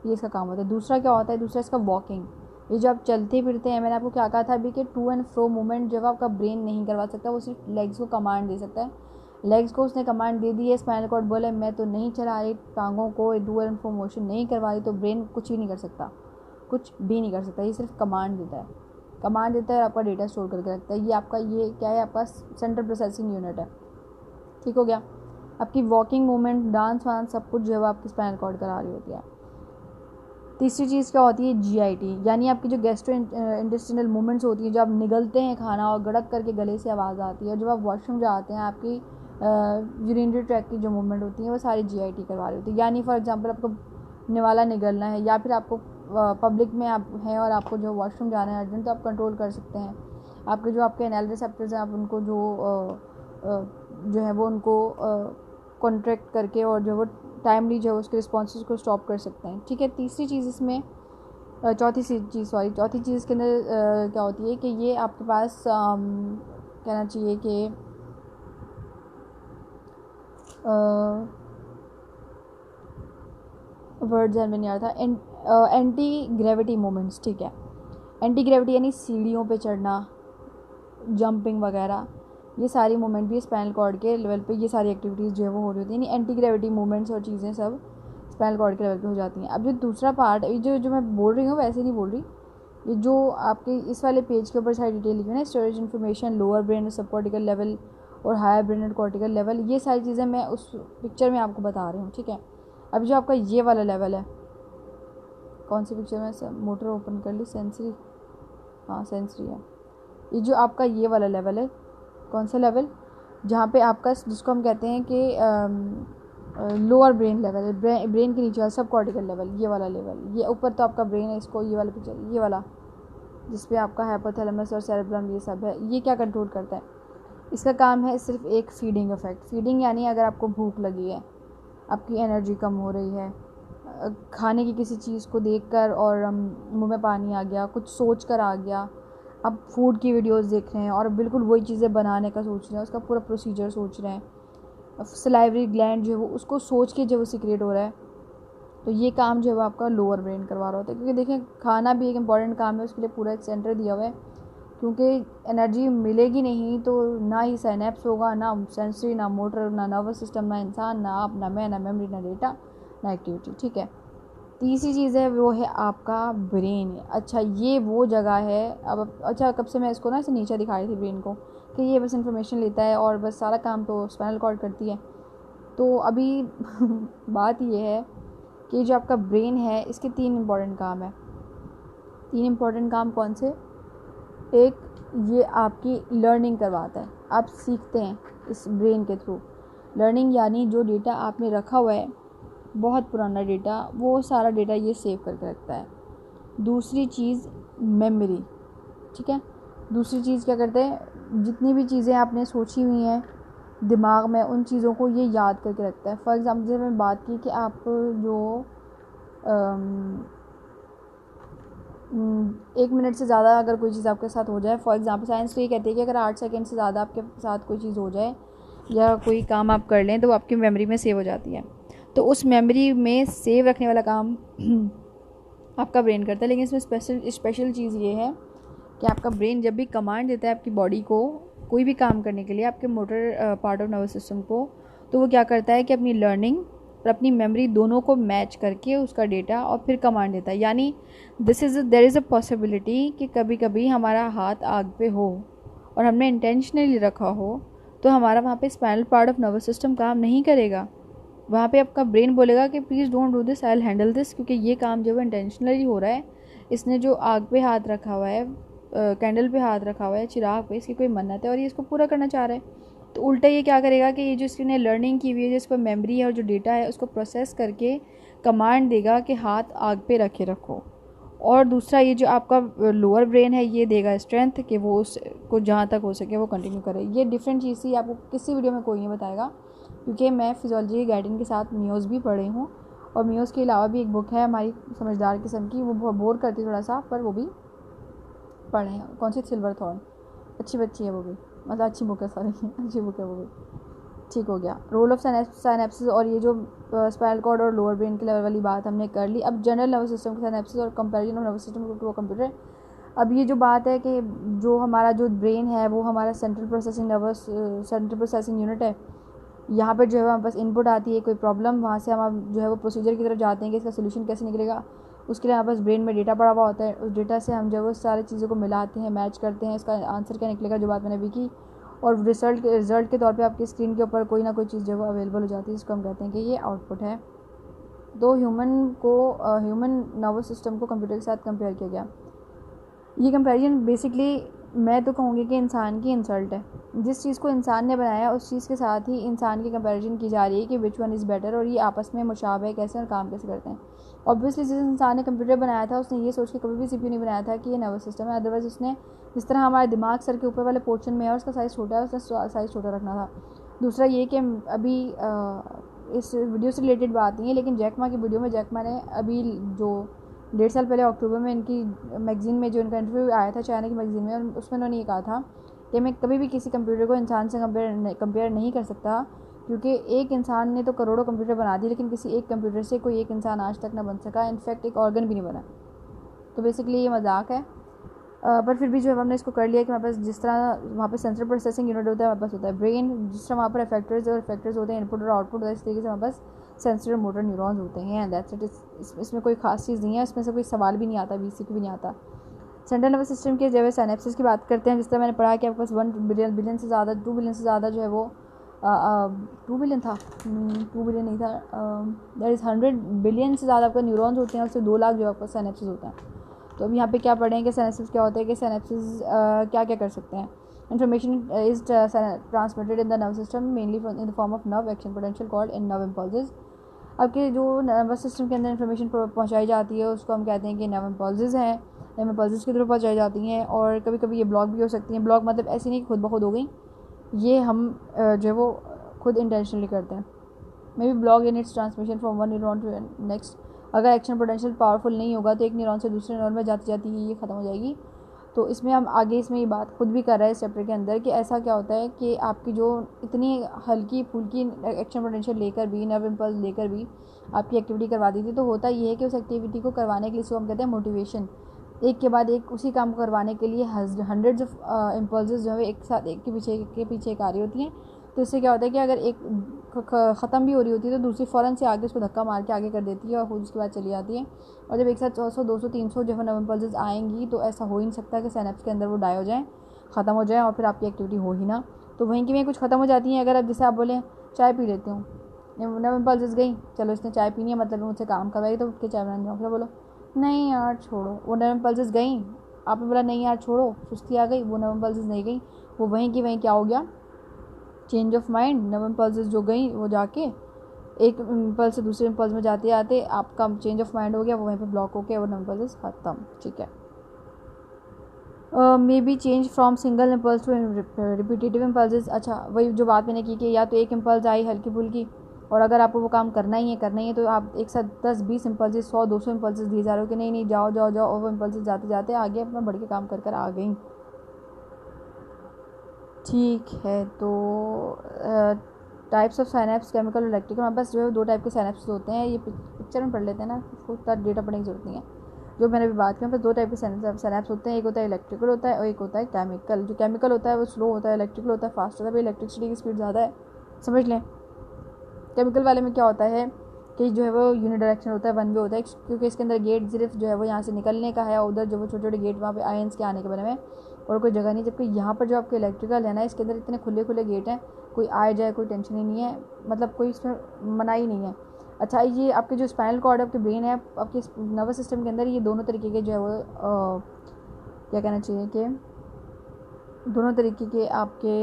ये इसका काम होता है। दूसरा क्या होता है, दूसरा इसका वॉकिंग। ये जो आप चलते फिरते हैं, मैंने आपको क्या कहा था अभी कि टू एंड फ्रो मूवमेंट जब आपका ब्रेन नहीं करवा सकता, वो सिर्फ लेग्स को कमांड दे सकता है। लेग्स को उसने कमांड दे दी है, स्पाइनल कॉर्ड बोले मैं तो नहीं चला रही, टांगों को टू एंड फ्रो मोशन नहीं करवा रही, तो ब्रेन कुछ भी नहीं कर सकता, कुछ भी नहीं कर सकता। ये सिर्फ कमांड देता है, कमांड देता है और आपका डेटा स्टोर करके रखता है। ये आपका ये क्या है, आपका सेंट्रल प्रोसेसिंग यूनिट है। ठीक हो गया। आपकी वॉकिंग मूवमेंट, डांस वांस सब कुछ जो है वो आपकी स्पाइनल कॉर्ड करा रही होती है। तीसरी चीज़ क्या होती है, जीआईटी, यानी आपकी जो गैस्ट्रो इंटेस्टिनल मूवमेंट्स होती हैं, जब आप निगलते हैं खाना और गड़क करके गले से आवाज़ आती है, जब आप वॉशरूम जाते हैं, आपकी यूरिनरी ट्रैक की जो मूवमेंट होती है वो सारी जीआईटी करवा रही होती है। यानी फॉर एग्जांपल आपको निवाला निगलना है या फिर आपको पब्लिक में आप हैं और आपको जो वॉशरूम जाना है अर्जेंट, तो आप कंट्रोल कर सकते हैं। आपके जो आपके एनाल रिसेप्टर्स हैं, आप उनको जो है वो उनको कॉन्ट्रैक्ट करके और जो वो टाइमली जो है उसके रिस्पॉन्सेज को स्टॉप कर सकते हैं। ठीक है। तीसरी चीज़ इसमें चौथी चीज़ के अंदर क्या होती है कि ये आपके पास कहना चाहिए कि वर्ड जहन में नहीं आ रहा था, एंटी ग्रेविटी मूवमेंट्स। ठीक है, एंटी ग्रेविटी यानी सीढ़ियों पे चढ़ना, जंपिंग वगैरह, ये सारी मूवमेंट भी स्पाइनल कॉर्ड के लेवल पे ये सारी एक्टिविटीज़ जो है वो हो रही होती है, यानी एंटी ग्रेविटी मूवमेंट्स और चीज़ें सब स्पाइनल कॉर्ड के लेवल पे हो जाती हैं। अब जो दूसरा पार्ट जो मैं बोल रही हूँ वैसे नहीं बोल रही, ये जो आपके इस वाले पेज के ऊपर सारी डिटेल लिखी है ना, स्टोरेज इन्फॉर्मेशन, लोअर ब्रेन और सब कॉर्टिकल लेवल और हायर ब्रेन और कॉर्टिकल लेवल, ये सारी चीज़ें मैं उस पिक्चर में आपको बता रही हूँ। ठीक है। अब जो आपका ये वाला लेवल है, कौन सी पिक्चर में, मोटर ओपन कर ली, सेंसरी, हाँ सेंसरी है। ये जो आपका ये वाला लेवल है, कौन सा लेवल, जहाँ पे आपका जिसको हम कहते हैं कि लोअर ब्रेन लेवल है, ब्रेन के नीचे वाला सब कॉर्टिकल लेवल, ये वाला लेवल। ये ऊपर तो आपका ब्रेन है, इसको ये वाला पिक्चर, ये वाला जिसपे आपका हाइपोथैलेमस और सेरेब्रम ये सब है, ये क्या कंट्रोल करता है, इसका काम है सिर्फ एक फीडिंग इफेक्ट। फीडिंग यानी अगर आपको भूख लगी है, आपकी एनर्जी कम हो रही है, खाने की किसी चीज़ को देखकर और मुंह में पानी आ गया, कुछ सोच कर आ गया, आप फूड की वीडियोस देख रहे हैं और बिल्कुल वही चीज़ें बनाने का सोच रहे हैं, उसका पूरा प्रोसीजर सोच रहे हैं, सलाइवरी ग्लैंड जो है वो उसको सोच के जो वो सीक्रेट हो रहा है, तो ये काम जो है वो आपका लोअर ब्रेन करवा रहा होता है। क्योंकि देखें खाना भी एक इंपॉर्टेंट काम है, उसके लिए पूरा एक सेंटर दिया हुआ है, क्योंकि एनर्जी मिलेगी नहीं तो ना ही साइनेप्स होगा, ना सेंसरी, ना मोटर, ना नर्वस सिस्टम, ना इंसान, ना आप, ना मैं, ना मेमोरी, ना डेटा, ना एक्टिविटी। ठीक है। तीसरी चीज़ है वो है आपका ब्रेन। अच्छा, ये वो जगह है, अब अच्छा कब से मैं इसको ना ऐसे नीचे दिखा रही थी ब्रेन को कि ये बस इन्फॉर्मेशन लेता है और बस सारा काम तो स्पाइनल कॉर्ड करती है। तो अभी बात ये है कि जो आपका ब्रेन है इसके 3 इम्पॉर्टेंट काम है। 3 इम्पॉर्टेंट काम कौन से, एक ये आपकी लर्निंग करवाता है, आप सीखते हैं इस ब्रेन के थ्रू। लर्निंग यानी जो डेटा आपने रखा हुआ है बहुत पुराना डेटा, वो सारा डेटा ये सेव करके रखता है। दूसरी चीज़ मेमोरी, ठीक है। दूसरी चीज़ क्या करते हैं, जितनी भी चीज़ें आपने सोची हुई हैं दिमाग में, उन चीज़ों को ये याद करके रखता है। फॉर एग्ज़ाम्पल जैसे मैंने बात की कि आप जो 1 मिनट से ज़्यादा अगर कोई चीज़ आपके साथ हो जाए, फॉर एग्ज़ाम्पल साइंस तो ये कहती है कि अगर 8 सेकंड से ज़्यादा आपके साथ कोई चीज़ हो जाए या कोई काम आप कर लें तो वो आपकी मेमोरी में सेव हो जाती है। तो उस मेमोरी में सेव रखने वाला काम आपका ब्रेन करता है। लेकिन इसमें स्पेशल चीज़ ये है कि आपका ब्रेन जब भी कमांड देता है आपकी बॉडी को कोई भी काम करने के लिए, आपके motor part of nervous system को, तो वो क्या करता है कि अपनी लर्निंग और अपनी मेमोरी दोनों को मैच करके उसका डेटा और फिर कमांड देता है। यानी देयर इज़ अ पॉसिबिलिटी कि कभी कभी हमारा हाथ आग पे हो और हमने इंटेंशनली रखा हो, तो हमारा वहाँ पे spinal part of nervous system काम नहीं करेगा। वहाँ पे आपका ब्रेन बोलेगा कि please don't do this, I will handle this, क्योंकि ये काम जो है इंटेंशनली हो रहा है। इसने जो आग पे हाथ रखा हुआ है, कैंडल पे हाथ रखा हुआ है, चिराग पे, इसकी कोई मन्नत है और ये इसको पूरा करना चाह रहा है। तो उल्टा ये क्या करेगा कि ये जो इसने लर्निंग की हुई है, जो इसको मेमोरी है और जो डेटा है, उसको प्रोसेस करके कमांड देगा कि हाथ आग पे रखो। और दूसरा ये जो आपका लोअर ब्रेन है, ये देगा स्ट्रेंथ कि वो उसको जहाँ तक हो सके वो कंटिन्यू करे। ये डिफरेंट चीज़ थी, आपको किसी वीडियो में कोई नहीं बताएगा, क्योंकि मैं फिजियोलॉजी की गाइडेंस के साथ मियोज़ भी पढ़ी हूँ। और मियोज़ के अलावा भी एक बुक है हमारी समझदार किस्म की, वो बहुत बोर करती थोड़ा सा, पर वो भी पढ़े हैं। कौन सी, सिल्वर थॉर्न, अच्छी बच्ची है वो भी, मतलब अच्छी बुक है, सॉरी अच्छी बुक है वो भी। ठीक हो गया, रोल ऑफ साइनेप्सिस और ये जो स्पाइनल कॉर्ड और लोअर ब्रेन के लेवल वाली बात हमने कर ली। अब जनरल नर्वस सिस्टम के साइनेप्सिस और comparison of nervous system to computer. अब ये जो बात है कि जो हमारा जो ब्रेन है वो हमारा सेंट्रल प्रोसेसिंग यूनिट है। यहाँ पर जो है हमारे पास इनपुट आती है कोई प्रॉब्लम, वहाँ से हम जो है वो प्रोसीजर की तरफ जाते हैं कि इसका सोल्यूशन कैसे निकलेगा। उसके लिए हमारे पास ब्रेन में डेटा पड़ा हुआ होता है, उस डेटा से हम जो है वो सारी चीज़ों को मिलाते हैं, मैच करते हैं, इसका आंसर क्या निकलेगा, जो बात मैंने अभी की। और रिज़ल्ट के तौर पे आपकी स्क्रीन के ऊपर कोई ना कोई चीज़ जो है वो अवेलेबल हो जाती है, जिसको हम कहते हैं कि ये आउटपुट है। तो ह्यूमन नर्वस सिस्टम को कंप्यूटर के साथ कंपेयर किया गया। ये कंपैरिजन बेसिकली मैं तो कहूँगी कि इंसान की इंसल्ट है। जिस चीज़ को इंसान ने बनाया उस चीज़ के साथ ही इंसान की कंपैरिजन की जा रही है कि विच वन इज़ बेटर, और ये आपस में मुशाबह कैसे और काम कैसे करते हैं। ऑब्वियसली जिस इंसान ने कंप्यूटर बनाया था उसने ये सोच के कभी भी सीपीयू नहीं बनाया था कि ये नर्वस सिस्टम है। अदरवाइज़ उसने जिस तरह हमारा दिमाग सर के ऊपर वाले पोर्शन में है और उसका साइज़ छोटा है, उसने साइज़ छोटा रखना था। दूसरा ये कि अभी इस वीडियो से रिलेटेड बात नहीं है, लेकिन जैक मा की वीडियो में जैक मा ने अभी जो 1.5 साल पहले अक्टूबर में इनकी मैगज़ीन में जो इनका इंटरव्यू आया था चाइना की मैगज़ीन में, उसमें उन्होंने ये कहा था कि मैं कभी भी किसी कंप्यूटर को इंसान से कंपेयर नहीं कर सकता, क्योंकि एक इंसान ने तो करोड़ों कंप्यूटर बना दिए, लेकिन किसी एक कंप्यूटर से कोई एक इंसान आज तक ना बन सका। इनफैक्ट एक ऑर्गन भी नहीं बना। तो बेसिकली ये मजाक है, पर फिर भी जो है हमने इसको कर लिया कि हमारे पास जिस तरह वहाँ पे सेंट्रल प्रोसेसिंग यूनिट होता है, हमारे पास होता है ब्रेन, जिस तरह वहाँ पर इफेक्टर्स होते हैं, इनपुट और आउटपुट, इस तरीके से हमारे पास सेंसर मोटर न्यूरॉन्स होते हैं। And that's it. इसमें कोई खास चीज़ नहीं है, इसमें से कोई सवाल भी नहीं आता, बीसीक्यू भी नहीं आता। सेंट्रल नर्वस सिस्टम के जब साइनेप्सिस की बात करते हैं, जिस तरह मैंने पढ़ा कि आपके पास 1 बिलियन से ज़्यादा 2 बिलियन से ज़्यादा जो है वो 2 बिलियन था, 2 बिलियन नहीं था, दैट इज़ 100 बिलियन से ज़्यादा आपका न्यूरॉन्स होते हैं, और उससे 2 लाख जो आपका साइनेप्सिस होता है। तो अब यहाँ पे क्या पढ़ें कि साइनेप्सिस क्या होता है, कि साइनेप्सिस क्या क्या कर सकते हैं। Information is transmitted in the nerve system mainly in the form of nerve action potential called in nerve impulses. अब के जो नर्वस सिस्टम के अंदर इन्फॉर्मेशन पहुँचाई जाती है उसको हम कहते हैं कि नर्व इम्पल्सेस हैं, नर्व इम्पल्सेस की तरफ पहुँचाई जाती हैं। और कभी कभी ये ब्लॉक भी हो सकती हैं। ब्लॉक मतलब ऐसी नहीं कि खुद ब खुद हो गई, ये हम जो है वो खुद इंटेंशनली करते हैं। May be block in its transmission from one neuron to next. अगर एक्शन पोटेंशियल पावरफुल नहीं होगा तो एक न्यूरॉन से दूसरे न्यूरॉन में जाती जाती ही ये ख़त्म हो जाएगी। तो इसमें हम आगे इसमें ये बात खुद भी कर रहे हैं इस चैप्टर के अंदर कि ऐसा क्या होता है कि आपकी जो इतनी हल्की फुल्की एक्शन पोटेंशियल लेकर भी, नर्व इम्पल्स लेकर भी आपकी एक्टिविटी करवा दी थी, तो होता ये है कि उस एक्टिविटी को करवाने के लिए इसको हम कहते हैं मोटिवेशन। एक के बाद एक उसी काम को करवाने के लिए हंड्रेड्स ऑफ इम्पल्सेस जो है एक साथ एक के पीछे एक आ रही होती हैं। तो इससे क्या होता है कि अगर एक ख़त्म भी हो रही होती है तो दूसरी फ़ौरन से आगे उसको धक्का मार के आगे कर देती है और खुद उसके बाद चली जाती है। और जब एक साथ 100, 200, 300 जो है नर्व इम्पल्सेस आएंगी तो ऐसा हो ही नहीं सकता कि साइनेप्स के अंदर वो डाई हो जाएँ, ख़त्म हो जाए और फिर आपकी एक्टिविटी हो ही ना। तो वहीं की वहीं कुछ ख़त्म हो जाती हैं। अगर अब जैसे आप बोलें चाय पी लेती हूँ, नर्व इम्पल्सेस गई, चलो इसने चाय पीनी है मतलब मुझसे काम करवाई तो उठ के चाय बनाने जाऊँ, फिर बोलो नहीं यार छोड़ो, वो नर्व इम्पल्सेस गई, आपने बोला नहीं यार छोड़ो, सुस्ती आ गई, वो नर्व इम्पल्सेस नहीं गई, वो वहीं की वहीं क्या हो गया, change of mind. Nerve impulses जो गई वो जाके एक इम्पल्स से दूसरे इम्पल्स में जाते आते आपका चेंज ऑफ माइंड हो गया, वो वहीं पे ब्लॉक हो गया, वो इम्पल्स ख़त्म। ठीक है। May be change from single impulse to repetitive impulse. अच्छा, वही जो बात मैंने की कि या तो एक इम्पल्स आई हल्की फुल्की, और अगर आपको वो काम करना ही है तो आप एक साथ 10-20 इम्पल्स 100-200 इम्पल्स दिए जा रहे हो कि नहीं जाओ जाओ जाओ, और वो इम्पल्स जाते जाते आगे अपना बढ़ के काम कर आ गई। ठीक है। तो टाइप्स ऑफ साइनेप्स, केमिकल और इलेक्ट्रिकल, बस जो है 2 टाइप के साइनेप्स होते हैं। ये पिक्चर में पढ़ लेते हैं ना, उसको डेटा पढ़ने की जरूरत नहीं है। जो मैंने अभी बात की बस 2 टाइप के साइनेप्स होते हैं, एक होता है इलेक्ट्रिकल होता है और एक होता है केमिकल। जो केमिकल होता है वो स्लो होता है, इलेक्ट्रिकल होता है फास्ट होता है। भाई इलेक्ट्रिसिटी की स्पीड ज़्यादा है, समझ लें। केमिकल वाले में क्या होता है कि जो है वो यूनिडायरेक्शन होता है, वन वे होता है, क्योंकि इसके अंदर गेट सिर्फ जो है वो यहाँ से निकलने का है, और उधर जो वो छोटे छोटे गेट वहाँ पे आयंस के आने के बने हुए हैं और कोई जगह नहीं। जबकि यहाँ पर जो आपके इलेक्ट्रिकल है ना, इसके अंदर इतने खुले खुले गेट हैं, कोई आए जाए कोई टेंशन ही नहीं है, मतलब कोई इसमें मनाही नहीं है। अच्छा, ये आपके जो स्पाइनल कॉर्ड आपके ब्रेन है, आपके नर्वस सिस्टम के अंदर ये दोनों तरीके के जो है वो क्या कहना चाहिए कि दोनों तरीके के आपके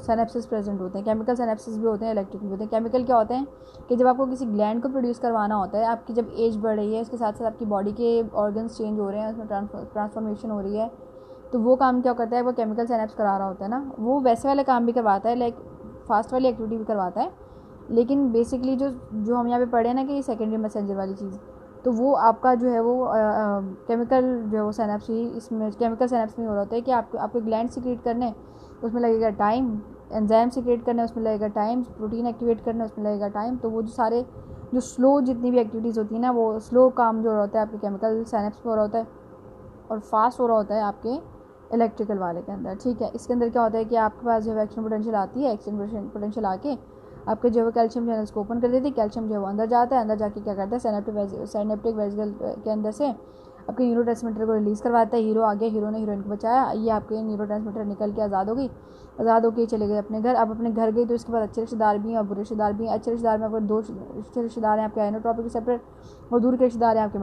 सिनेप्सिस प्रेजेंट होते हैं। केमिकल सिनेप्सिस भी होते हैं, इलेक्ट्रिकल भी होते हैं। केमिकल क्या होते हैं कि जब आपको किसी ग्लैंड को प्रोड्यूस करवाना होता है, आपकी जब एज बढ़ रही है, उसके साथ साथ आपकी बॉडी के ऑर्गन्स चेंज हो रहे हैं, उसमें ट्रांसफॉर्मेशन हो रही है, तो वो काम क्या करता है, वो केमिकल सिनेप्स करा रहा होता है ना। वो वैसे वाले काम भी करवाता है, लाइक फास्ट वाली एक्टिविटी भी करवाता है, लेकिन बेसिकली जो हम यहाँ पे पढ़े हैं ना कि सेकेंडरी मैसेंजर वाली चीज़, तो वो आपका जो है वो केमिकल जो है वो सिनेप्स ही इसमें केमिकल सिनेप्स में हो रहा होता है कि आपके ग्लैंड सिक्रेट करने उसमें लगेगा टाइम, एंजाइम सिक्रेट करने उसमें लगेगा टाइम, प्रोटीन एक्टिवेट करने उसमें लगेगा टाइम। तो वो जो सारे जो स्लो जितनी भी एक्टिविटीज़ होती है ना, वो स्लो काम जो हो रहा होता है आपके केमिकल सिनेप्स में हो रहा होता है, और फास्ट हो रहा होता है आपके इलेक्ट्रिकल वाले के अंदर। ठीक है। इसके अंदर क्या होता है कि आपके पास जो है एक्शन पोटेंशियल आती है, एक्शन पोटेंशियल आके आपके जो है कैल्शियम चैनल्स को ओपन कर देती है। कैल्शियम जो है वो अंदर जाता है, अंदर जाके क्या करता है, साइनेप्टिक वेसिकल के अंदर से आपके न्यूरोट्रांसमीटर को रिलीज़ करवाता है। हीरो आ गया, हीरो ने हीरोइन को बचाया, ये आपके न्यूरोट्रांसमीटर निकल के आज़ाद हो गई, आज़ाद होकर चले गए अपने घर। अब अपने घर गई तो इसके बाद अच्छे रिश्तेदार भी हैं और बुरे रिश्तेदार भी हैं। अच्छे रिश्तेदार में आपके 2 अच्छे रिश्तेदार हैं आपके आइनोट्रॉपिक रिसेप्टर, और दूर के रिश्तेदार हैं आपके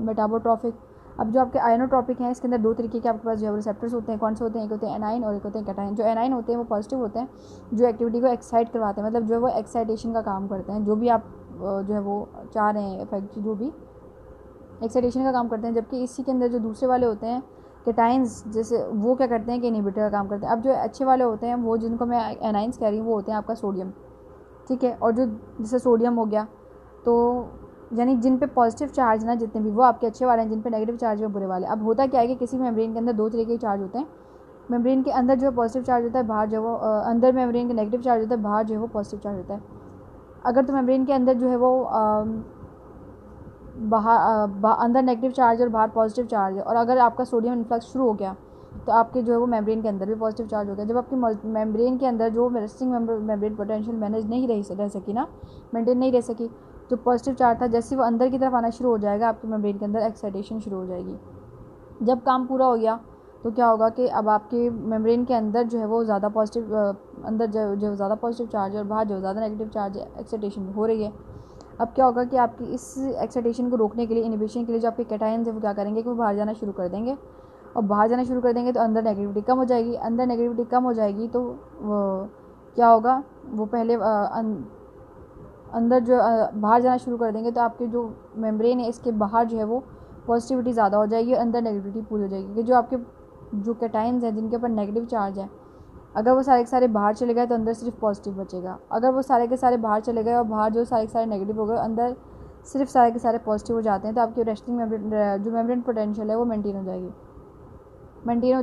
मेटाबोट्रॉफिक। अब जो आपके आयनोट्रॉपिक हैं, इसके अंदर 2 तरीके के आपके पास जो है रिसेप्टर्स होते हैं। कौन से होते हैं? एक होते हैं एनाइन और एक होते हैं कैटाइन। जो एनाइन होते हैं वो पॉजिटिव होते हैं, जो एक्टिविटी को एक्साइट करवाते हैं, मतलब जो है वो एक्साइटेशन का काम करते हैं, जो भी आप जो है वो चाह रहे हैं इफेक्ट, जो भी एक्साइटेशन का काम करते हैं। जबकि इसी के अंदर जो दूसरे वाले होते हैं कैटाइन्स, जैसे वो क्या करते हैं कि इनहिबिटर का काम करते हैं। अब जो अच्छे वाले होते हैं वो जिनको मैं एनाइन्स कह रही हूँ, वो होते हैं आपका सोडियम। ठीक है। और जो जैसे सोडियम हो गया, तो यानी जिन पे पॉजिटिव चार्ज ना जितने भी, वो आपके अच्छे वाले हैं, जिन पे नेगेटिव चार्ज है वो बुरे वाले। अब होता क्या है कि किसी मेम्ब्रेन के अंदर 2 तरीके के चार्ज होते हैं। मेम्ब्रेन के अंदर जो पॉजिटिव चार्ज होता है, बाहर जो वो अंदर मेम्ब्रेन के नेगेटिव चार्ज होता है, बाहर जो है वो पॉजिटिव चार्ज होता है। अगर तो मेम्ब्रेन के अंदर जो है वो अंदर नेगेटिव चार्ज और बाहर पॉजिटिव चार्ज है, और अगर आपका सोडियम इन्फ्लक्स शुरू हो गया तो आपके जो है वो मेम्ब्रेन के अंदर भी पॉजिटिव चार्ज हो गया। जब आपकी मेम्ब्रेन के अंदर जो रेस्टिंग मेम्ब्रेन पोटेंशियल मैनेज नहीं रह सकी ना, मेंटेन नहीं रह सकी, जो पॉजिटिव चार्ज था, जैसे वो अंदर की तरफ आना शुरू हो जाएगा, आपके मेम्ब्रेन के अंदर एक्साइटेशन शुरू हो जाएगी। जब काम पूरा हो गया तो क्या होगा कि अब आपके मेम्ब्रेन के अंदर जो है वो ज़्यादा पॉजिटिव अंदर जो ज़्यादा पॉजिटिव चार्ज है और बाहर जो ज़्यादा नेगेटिव चार्ज है, एक्साइटेशन हो रही है। अब क्या होगा कि आपकी इस एक्साइटेशन को रोकने के लिए, इनहिबिशन के लिए, जो आपके कैटायंस है वो क्या करेंगे कि वो बाहर जाना शुरू कर देंगे, और बाहर जाना शुरू कर देंगे तो अंदर नेगेटिविटी कम हो जाएगी। अंदर नेगेटिविटी कम हो जाएगी तो क्या होगा, वो पहले अंदर जो बाहर जाना शुरू कर देंगे तो आपके जो मेम्ब्रेन है इसके बाहर जो है वो पॉजिटिविटी ज़्यादा हो जाएगी और अंदर नेगेटिविटी पूरी हो जाएगी। कि जो आपके जो कैटायंस हैं जिनके ऊपर नेगेटिव चार्ज है, अगर वो सारे के सारे बाहर चले गए तो अंदर सिर्फ पॉजिटिव बचेगा। अगर वो सारे के सारे बाहर चले गए और बाहर जो सारे के सारे नेगेटिव हो गए, अंदर सिर्फ सारे के सारे पॉजिटिव हो जाते हैं, तो आपकी रेस्टिंग जो मेम्ब्रेन पोटेंशियल है वो मेंटेन हो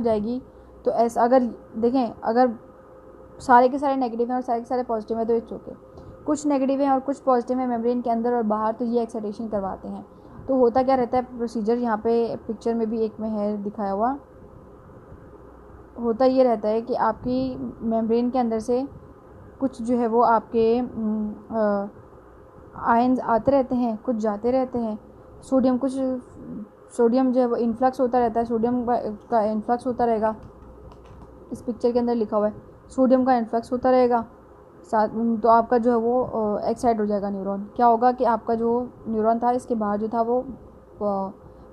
जाएगी। तो ऐसा अगर देखें, अगर सारे के सारे नेगेटिव हैं और सारे के सारे पॉजिटिव हैं तो इट्स ओके। कुछ नेगेटिव हैं और कुछ पॉजिटिव हैं मेम्ब्रेन के अंदर और बाहर, तो ये एक्साइटेशन करवाते हैं। तो होता क्या रहता है प्रोसीजर, यहाँ पे पिक्चर में भी एक में है दिखाया हुआ, होता ये रहता है कि आपकी मेम्ब्रेन के अंदर से कुछ जो है वो आपके आयंस आते रहते हैं, कुछ जाते रहते हैं। सोडियम जो है वो इन्फ्लक्स होता रहता है, सोडियम का इन्फ्लक्स होता रहेगा। इस पिक्चर के अंदर लिखा हुआ है सोडियम का इन्फ्लक्स होता रहेगा साथ, तो आपका जो है वो एक्साइट हो जाएगा न्यूरॉन। क्या होगा कि आपका जो न्यूरॉन था इसके बाहर जो था वो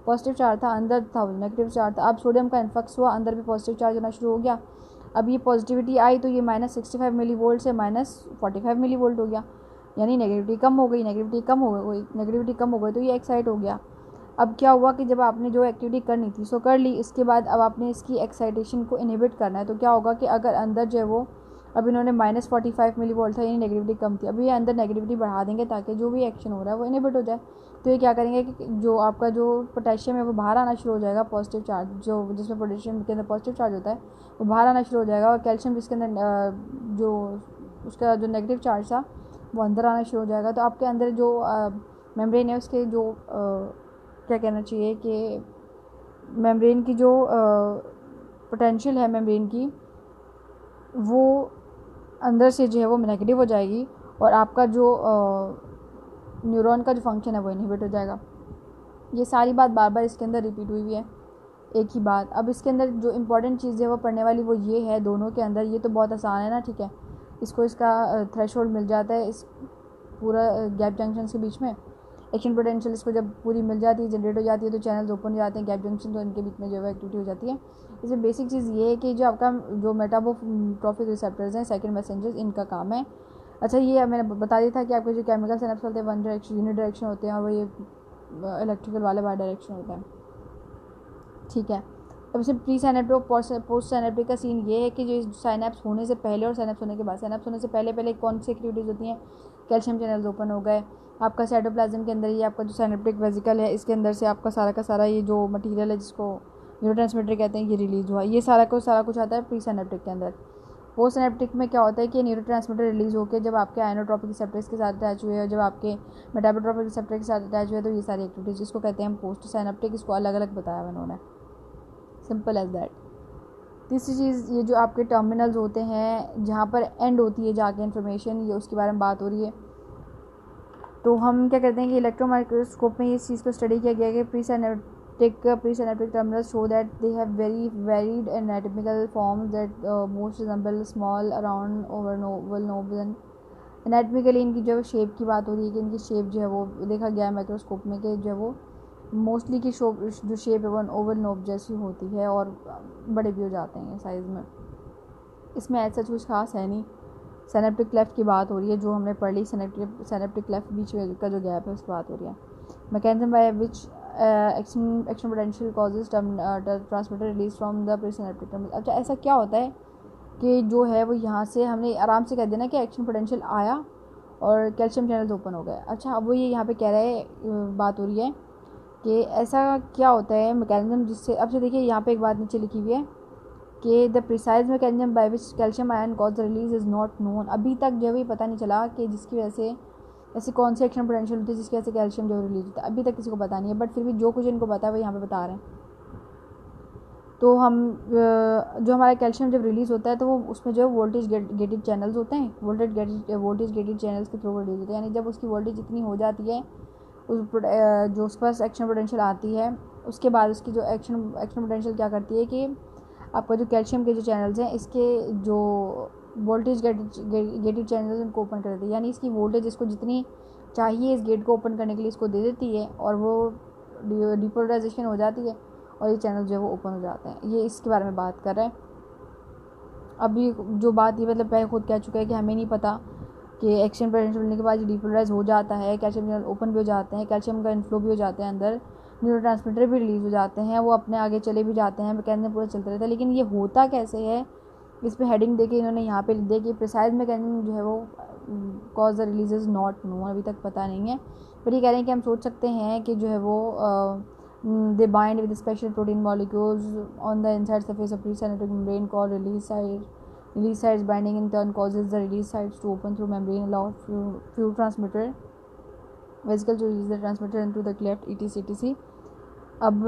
पॉजिटिव चार्ज था, अंदर था वो नेगेटिव चार्ज था। अब सोडियम का इन्फ्लक्स हुआ, अंदर भी पॉजिटिव चार्ज होना शुरू हो गया। अब ये पॉजिटिविटी आई तो ये -65 मिली वोल्ट से -45 मिली वोल्ट हो गया। यानी नेगेटिविटी कम हो गई, नेगेटिविटी कम हो गई तो ये एक्साइट हो गया। अब क्या हुआ कि जब आपने जो एक्टिविटी करनी थी सो कर ली, इसके बाद अब आपने इसकी एक्साइटेशन को इनहिबिट करना है। तो क्या होगा कि अगर अंदर जो है वो, अब इन्होंने -45 मिली वोल्ट था, यानी नेगेटिविटी कम थी, अभी ये अंदर नेगेटिविटी बढ़ा देंगे ताकि जो भी एक्शन हो रहा है वो इनहिबिट हो जाए। तो ये क्या करेंगे कि जो आपका जो पोटेशियम है वो बाहर आना शुरू हो जाएगा, पॉजिटिव चार्ज जो जिसमें पोटेशियम के अंदर पॉजिटिव चार्ज होता है वो बाहर आना शुरू हो जाएगा, और कैल्शियम जिसके अंदर जो उसका जो नेगेटिव चार्ज था वो अंदर आना शुरू हो जाएगा। तो आपके अंदर जो मेम्ब्रेन है उसके जो क्या कहना चाहिए कि मेम्ब्रेन की जो पोटेंशियल है मेम्ब्रेन की, वो अंदर से जो है वो नेगेटिव हो जाएगी, और आपका जो न्यूरॉन का जो फंक्शन है वो इनहिबिट हो जाएगा। ये सारी बात बार बार इसके अंदर रिपीट हुई हुई है, एक ही बात। अब इसके अंदर जो इंपॉर्टेंट चीज़ है वो पढ़ने वाली वो ये है दोनों के अंदर, ये तो बहुत आसान है ना, ठीक है। इसको इसका थ्रेशोल्ड मिल जाता है इस पूरा गैप जंक्शन के बीच में। एक्शन पोटेंशियल इसको जब पूरी मिल जाती है, जनरेट हो जाती है, तो चैनल्स ओपन हो जाते हैं गैप जंक्शन, तो इनके बीच में जो है एक्टिविटी हो जाती है। इसमें बेसिक चीज़ ये है कि जो आपका जो मेटाबोट्रोफिक रिसेप्टर्स हैं, सेकंड मैसेंजर्स, इनका काम है। अच्छा, ये मैंने बता दिया था कि आपके जो केमिकल सिनेप्स होते हैं वन डायरेक्शन यूनिट डायरेक्शन होते हैं, और वो ये इलेक्ट्रिकल वाले बाई डायरेक्शन होता है, ठीक है। अब इसमें प्री साइनेप्टिक पोस्ट साइनेप्टिक का सीन ये है कि जो साइनेप्स होने से पहले और साइनेप्स होने के बाद, साइनेप्स होने से पहले कौन सी एक्टिविटीज़ होती हैं, कैल्शियम चैनल्स ओपन हो गए, आपका साइटोप्लाज्म के अंदर ये आपका जो साइनेप्टिक वेसिकल है इसके अंदर से आपका सारा का सारा ये जो मटेरियल है जिसको न्यूरोट्रांसमीटर कहते हैं ये रिलीज़ हुआ, ये सारा कुछ आता है प्री साइनेप्टिक के अंदर। पोस्ट साइनेप्टिक में क्या होता है कि न्यूरोट्रांसमीटर रिलीज़ होकर जब आपके आयनोट्रोपिक रिसेप्टर्स के साथ अटैच हुए और जब आपके मेटाबोट्रोपिक रिसेप्टर के साथ अटैच हुए, तो ये सारी एक्टिविटीज़ इसको कहते हैं पोस्ट साइनेप्टिक। इसको अलग अलग बताया हुआ उन्होंने, सिंपल एज दैट। तीसरी चीज़, ये जो आपके टर्मिनल्स होते हैं जहाँ पर एंड होती है जाके इन्फॉर्मेशन, ये उसके बारे में बात हो रही है। तो हम क्या कहते हैं कि इलेक्ट्रॉन माइक्रोस्कोप में इस चीज़ को स्टडी किया गया कि pre synaptic terminals show that they have very varied anatomical forms that most resemble small around Oval knobs. Anatomically इनकी जो शेप की बात हो रही है कि इनकी शेप जो है वो देखा गया है माइक्रोस्कोप में कि जो है वो मोस्टली की जो शेप है वो ओवल नोब जैसी होती है, और बड़े भी हो जाते हैं साइज़ में। इसमें ऐसा कुछ खास है नहीं। सिनेप्टिक क्लेफ्ट की बात हो रही है जो हमने पढ़ ली, सिनेप्टिक क्लेफ्ट बीच का जो गैप है उसकी बात हो रही है। Mechanism by which action potential causes transmitter release from the presynaptic terminal. अच्छा, ऐसा क्या होता है कि जो है वो यहाँ से हमने आराम से कह देना कि एक्शन पोटेंशियल आया और कैल्शियम चैनल्स ओपन हो गए। अच्छा, अब वो ये यहाँ पे कह रहे हैं, बात हो रही है कि ऐसा क्या होता है मैकेनिज्म जिससे, अब से देखिए यहाँ पे एक बात नीचे लिखी हुई है कि the precise mechanism by which calcium ion cause the release is not known. अभी तक जो है पता नहीं चला कि जिसकी वजह से ऐसी कौन सी एक्शन पोटेंशियल होती है जिसकी वजह से कैल्शियम जो रिलीज होता है, अभी तक किसी को पता नहीं है। बट फिर भी जो कुछ इनको पता है वो यहाँ पे बता रहे हैं। तो हम जो हमारा कैल्शियम जब रिलीज़ होता है तो वो उसमें जो है वोल्टेज गेटेड चैनल्स होते हैं, वोल्टेज गेटेड चैनल्स के थ्रू रिलीज होते हैं। यानी जब उसकी वोल्टेज इतनी हो जाती है जो उसके पास एक्शन पोटेंशियल आती है, उसके बाद उसकी जो एक्शन पोटेंशियल क्या करती है कि आपका जो कैल्शियम के जो चैनल्स हैं इसके जो वोल्टेज गेटेड चैनल्स उनको ओपन कर देती है। यानी इसकी वोल्टेज इसको जितनी चाहिए इस गेट को ओपन करने के लिए इसको दे देती है, और वो डिपोलराइजेशन हो जाती है और ये चैनल जो है वो ओपन हो जाते हैं। ये इसके बारे में बात कर रहे हैं। अभी जो बात ये मतलब पहले खुद कह चुका है कि हमें नहीं पता कि एक्शन पोटेंशियल होने के बाद ये डिपोलराइज हो जाता है, कैल्शियम चैनल ओपन भी हो जाते हैं, कैल्शियम का इनफ्लो भी हो जाते हैं, अंदर न्यूरोट्रांसमीटर भी रिलीज़ हो जाते हैं, वो अपने आगे चले भी जाते हैं, मैकेनिज्म पूरा चलता रहता है। लेकिन ये होता कैसे है, इस पर हेडिंग दे के इन्होंने यहाँ पे लिख दिया कि प्रिसाइज मैकेनिज्म जो है वो cause the release is not known, अभी तक पता नहीं है। पर ये कह रहे हैं कि हम सोच सकते हैं कि जो है वो they bind with special protein molecules on the inside surface of presynaptic membrane called release sites. Release sites binding in turn causes the release sites to open through membrane, allow few transmitter vesicle to release the transmitter into the cleft etc. अब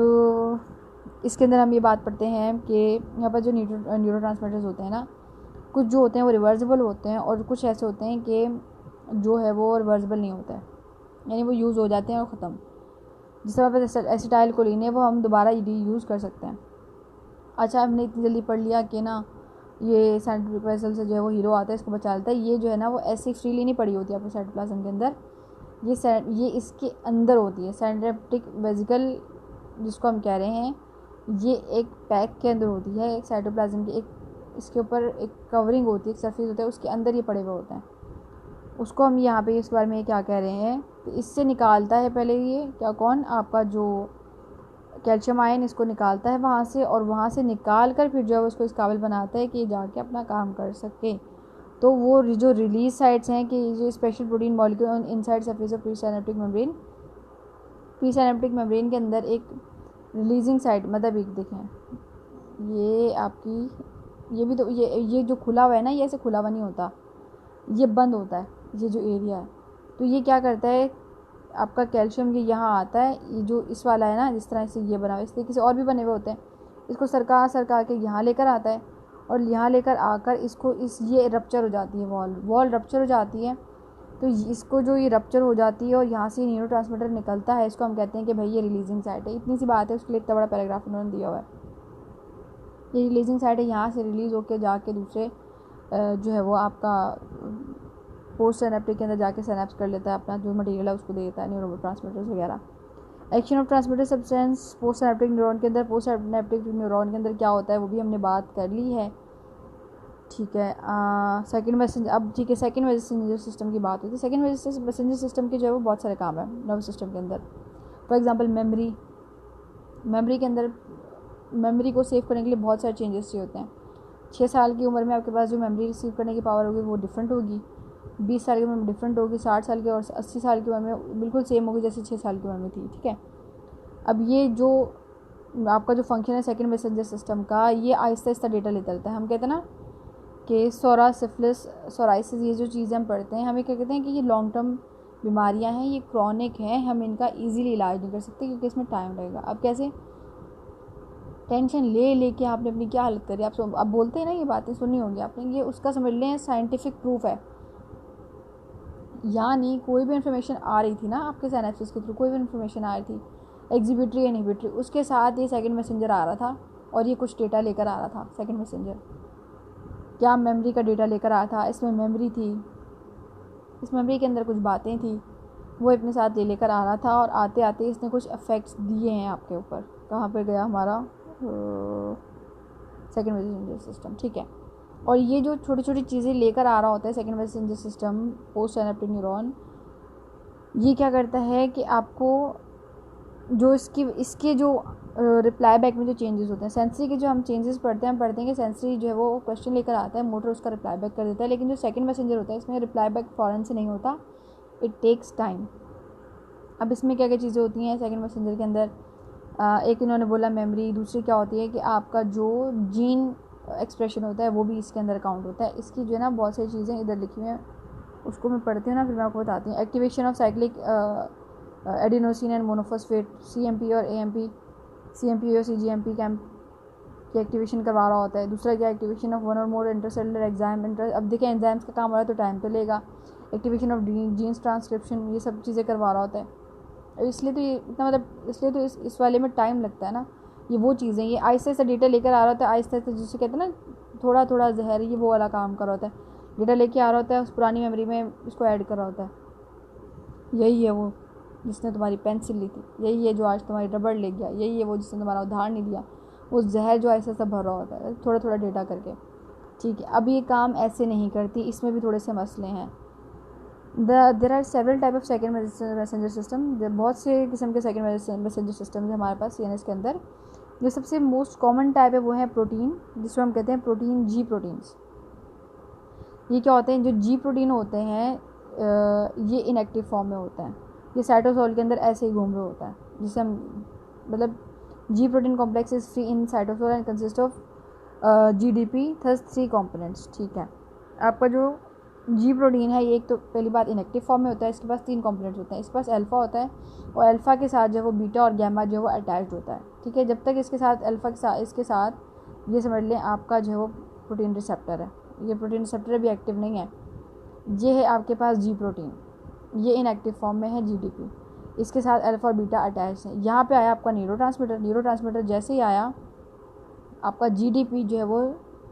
इसके अंदर हम ये बात पढ़ते हैं कि यहाँ पर जो न्यूरोट्रांसमीटर्स होते हैं ना, कुछ जो होते हैं वो रिवर्सिबल होते हैं और कुछ ऐसे होते हैं कि जो है वो रिवर्सिबल नहीं होता है, यानी वो यूज़ हो जाते हैं और ख़त्म। जिस तरह पर एसिटाइल कोलिन है वो हम दोबारा यूज़ कर सकते हैं। अच्छा, हमने इतनी जल्दी पढ़ लिया कि ना ये साइंटिफिक वेसल से जो है वो हीरो आता है, इसको बचा लेता है। ये जो है ना वो ऐसे फ्रीली नहीं पड़ी होती है आपको साइटोप्लाज्म के अंदर, ये इसके अंदर होती है। साइनेप्टिक वेसिकल जिसको हम कह रहे हैं ये एक पैक के अंदर होती है, एक साइटोप्लाज्म की एक इसके ऊपर एक कवरिंग होती है, एक सरफेस होता है, उसके अंदर ये पड़े हुए होते हैं। उसको हम यहाँ पे इस बार में क्या कह रहे हैं कि इससे निकालता है पहले ये क्या कौन आपका जो कैल्शियम आयन इसको निकालता है वहाँ से, और वहाँ से निकाल कर फिर जो है उसको इस काबिल बनाता है कि ये जाके अपना काम कर सके। तो वो जो रिलीज साइट्स हैं कि जो special protein molecule inside surface of pre synaptic membrane, pre synaptic membrane के अंदर एक रिलीजिंग साइट, मतलब एक देखें ये आपकी, ये भी तो ये जो खुला हुआ है ना, ये ऐसे खुला हुआ नहीं होता, ये बंद होता है ये जो एरिया है। तो ये क्या करता है आपका कैल्शियम ये यहाँ आता है, ये जो इस वाला है ना जिस तरह से ये बना हुआ है, इस तरीके से और भी बने हुए होते हैं, इसको सरका के यहाँ लेकर आता है, और यहाँ लेकर आकर इसको ये रप्चर हो जाती है, वॉल रप्चर हो जाती है। तो इसको जो ये रप्चर हो जाती है और यहाँ से न्यूरोट्रांसमीटर निकलता है, इसको हम कहते हैं कि भाई ये रिलीजिंग साइट है। इतनी सी बात है, उसके लिए इतना बड़ा पैराग्राफ उन्होंने दिया हुआ है। ये रिलीजिंग साइट है, यहाँ से रिलीज़ होकर जाके दूसरे जो है वो आपका पोस्ट सिनेप्टिक के अंदर जाके सिनेप्स कर लेता है, अपना जो मटेरियल है उसको दे देता है, न्यूरोट्रांसमीटर्स वगैरह। Action of transmitter substance post synaptic neuron के अंदर, पोस्ट सिनेप्टिक न्यूरॉन के अंदर क्या होता है वो भी हमने बात कर ली है, ठीक है। सेकंड मैसेंजर, अब ठीक है सेकंड मैसेंजर सिस्टम की बात होती है। सेकंड मैसेंजर सिस्टम के जो है वो बहुत सारे काम है नर्वस सिस्टम के अंदर। फॉर एग्जांपल मेमोरी के अंदर मेमोरी को सेव करने के लिए बहुत सारे चेंजेस चाहिए होते हैं। 6 साल की उम्र में आपके पास जो मेमोरी रिसीव करने की पावर होगी वो डिफरेंट होगी, 20 साल की उम्र में डिफरेंट होगी, 60 साल की और 80 साल की उम्र में बिल्कुल सेम होगी जैसे 6 साल की उम्र में थी, ठीक है। अब ये जो आपका जो फंक्शन है सेकंड मैसेंजर सिस्टम का, ये आहिस्ता आहिस्ता डेटा लेता रहता है। हम कहते हैं ना कि सिफिलिस, सोराइसिस, ये जो चीज़ें हम पढ़ते हैं, हमें क्या कहते हैं कि ये लॉन्ग टर्म बीमारियां हैं, ये क्रॉनिक हैं, हम इनका इजीली इलाज नहीं कर सकते क्योंकि इसमें टाइम लगेगा। अब कैसे टेंशन ले के आपने अपनी क्या हालत करी, आप बोलते हैं ना ये बातें सुनी होंगी आपने, ये उसका समझ लें साइंटिफिक प्रूफ है। यानी कोई भी इन्फॉर्मेशन आ रही थी ना आपके सिनेप्सिस के थ्रू, कोई भी इन्फॉर्मेशन आ रही थी एग्जिबिटरी या इनहिबिटरी, उसके साथ ये सेकंड मैसेंजर आ रहा था और ये कुछ डेटा लेकर आ रहा था। सेकंड मैसेंजर क्या मेमोरी का डेटा लेकर आया था, इसमें मेमोरी थी, इस मेमोरी के अंदर कुछ बातें थी, वो अपने साथ लेकर आ रहा था, और आते आते इसने कुछ इफ़ेक्ट्स दिए हैं आपके ऊपर। कहाँ पर गया हमारा सेकंड मैसेंजर सिस्टम, ठीक है। और ये जो छोटी छोटी चीज़ें लेकर आ रहा होता है second messenger system post synaptic neuron, ये क्या करता है कि आपको जो इसके जो रिप्लाई बैक में जो चेंजेस होते हैं, सेंसरी के जो हम चेंजेस पढ़ते हैं, हम पढ़ते हैं कि सेंसरी जो है वो क्वेश्चन लेकर आता है, मोटर उसका रिप्लाई बैक कर देता है, लेकिन जो सेकंड मैसेंजर होता है इसमें रिप्लाई बैक फ़ौरन से नहीं होता, इट टेक्स टाइम। अब इसमें क्या क्या चीज़ें होती हैं सेकंड मैसेंजर के अंदर, एक इन्होंने बोला मेमोरी, दूसरी क्या होती है कि आपका जो जीन एक्सप्रेशन होता है वो भी इसके अंदर काउंट होता है। इसकी जो है ना बहुत सारी चीज़ें इधर लिखी हुई हैं, उसको मैं पढ़ती हूँ ना, फिर मैं आपको बताती हूँ। Activation of cyclic adenosine and monophosphate, CMP और AMP, CMP और CGMP कैंप की एक्टिवेशन करवा रहा होता है। दूसरा क्या, एक्टिवेशन ऑफ वन और मोर इंटरसेलुलर एंजाइम, अब देखिए एंजाइम्स का काम हो रहा है तो टाइम तो लेगा। एक्टिवेशन ऑफ जीन्स ट्रांसक्रिप्शन, ये सब चीज़ें करवा रहा होता है। इसलिए तो ये इतना मतलब इसलिए तो इस वाले में टाइम लगता है ना। ये वो चीज़ें, ये आहिस्ता आहिस्ता डेटा लेकर आ रहा होता है, आहिस्ता आहिस्ता जिसे कहते हैं ना थोड़ा थोड़ा जहर, ये वो वाला काम कर रहा होता है। डेटा लेके आ रहा होता है, उस पुरानी मेमोरी में इसको ऐड कर रहा होता है। यही है वो जिसने तुम्हारी पेंसिल ली थी, यही है जो आज तुम्हारी रबड़ ले गया, यही है वो जिसने तुम्हारा उधार नहीं दिया, वो जहर जो आहिस्ता आहिस्ता भर रहा होता है थोड़ा थोड़ा डेटा करके, ठीक है। अब ये काम ऐसे नहीं करती, इसमें भी थोड़े से मसले हैं। There are several type of second messenger system, बहुत से किस्म के सेकंड मैसेंजर सिस्टम है हमारे पास CNS के अंदर। जो सबसे मोस्ट कॉमन टाइप है वो है प्रोटीन, जिसको हम कहते हैं प्रोटीन, G प्रोटीन्स। ये क्या होते हैं, जो G प्रोटीन होते हैं ये इनएक्टिव फॉर्म में होता है, ये साइटोसोल के अंदर ऐसे ही घूम रहा होता है, जिसे हम मतलब G protein complex is free in cytosol and consist of GDP, thus 3 components, ठीक है। आपका जो G प्रोटीन है ये एक तो पहली बात इनएक्टिव फॉर्म में होता है, इसके पास 3 कंपोनेंट्स होते हैं, इसके पास अल्फ़ा होता है और अल्फ़ा के साथ जो है वो बीटा और गैमा जो है वो अटैच्ड होता है, ठीक है। जब तक इसके साथ अल्फ़ा के साथ इसके साथ ये समझ लें आपका जो है वो प्रोटीन रिसेप्टर है, ये प्रोटीन रिसेप्टर भी एक्टिव नहीं है। ये है आपके पास G प्रोटीन, ये इनएक्टिव फॉर्म में है GDP, इसके साथ अल्फ़ा और बीटा अटैच है। यहाँ पे आया आपका न्यूरोट्रांसमीटर जैसे ही आया आपका GDP जो है वो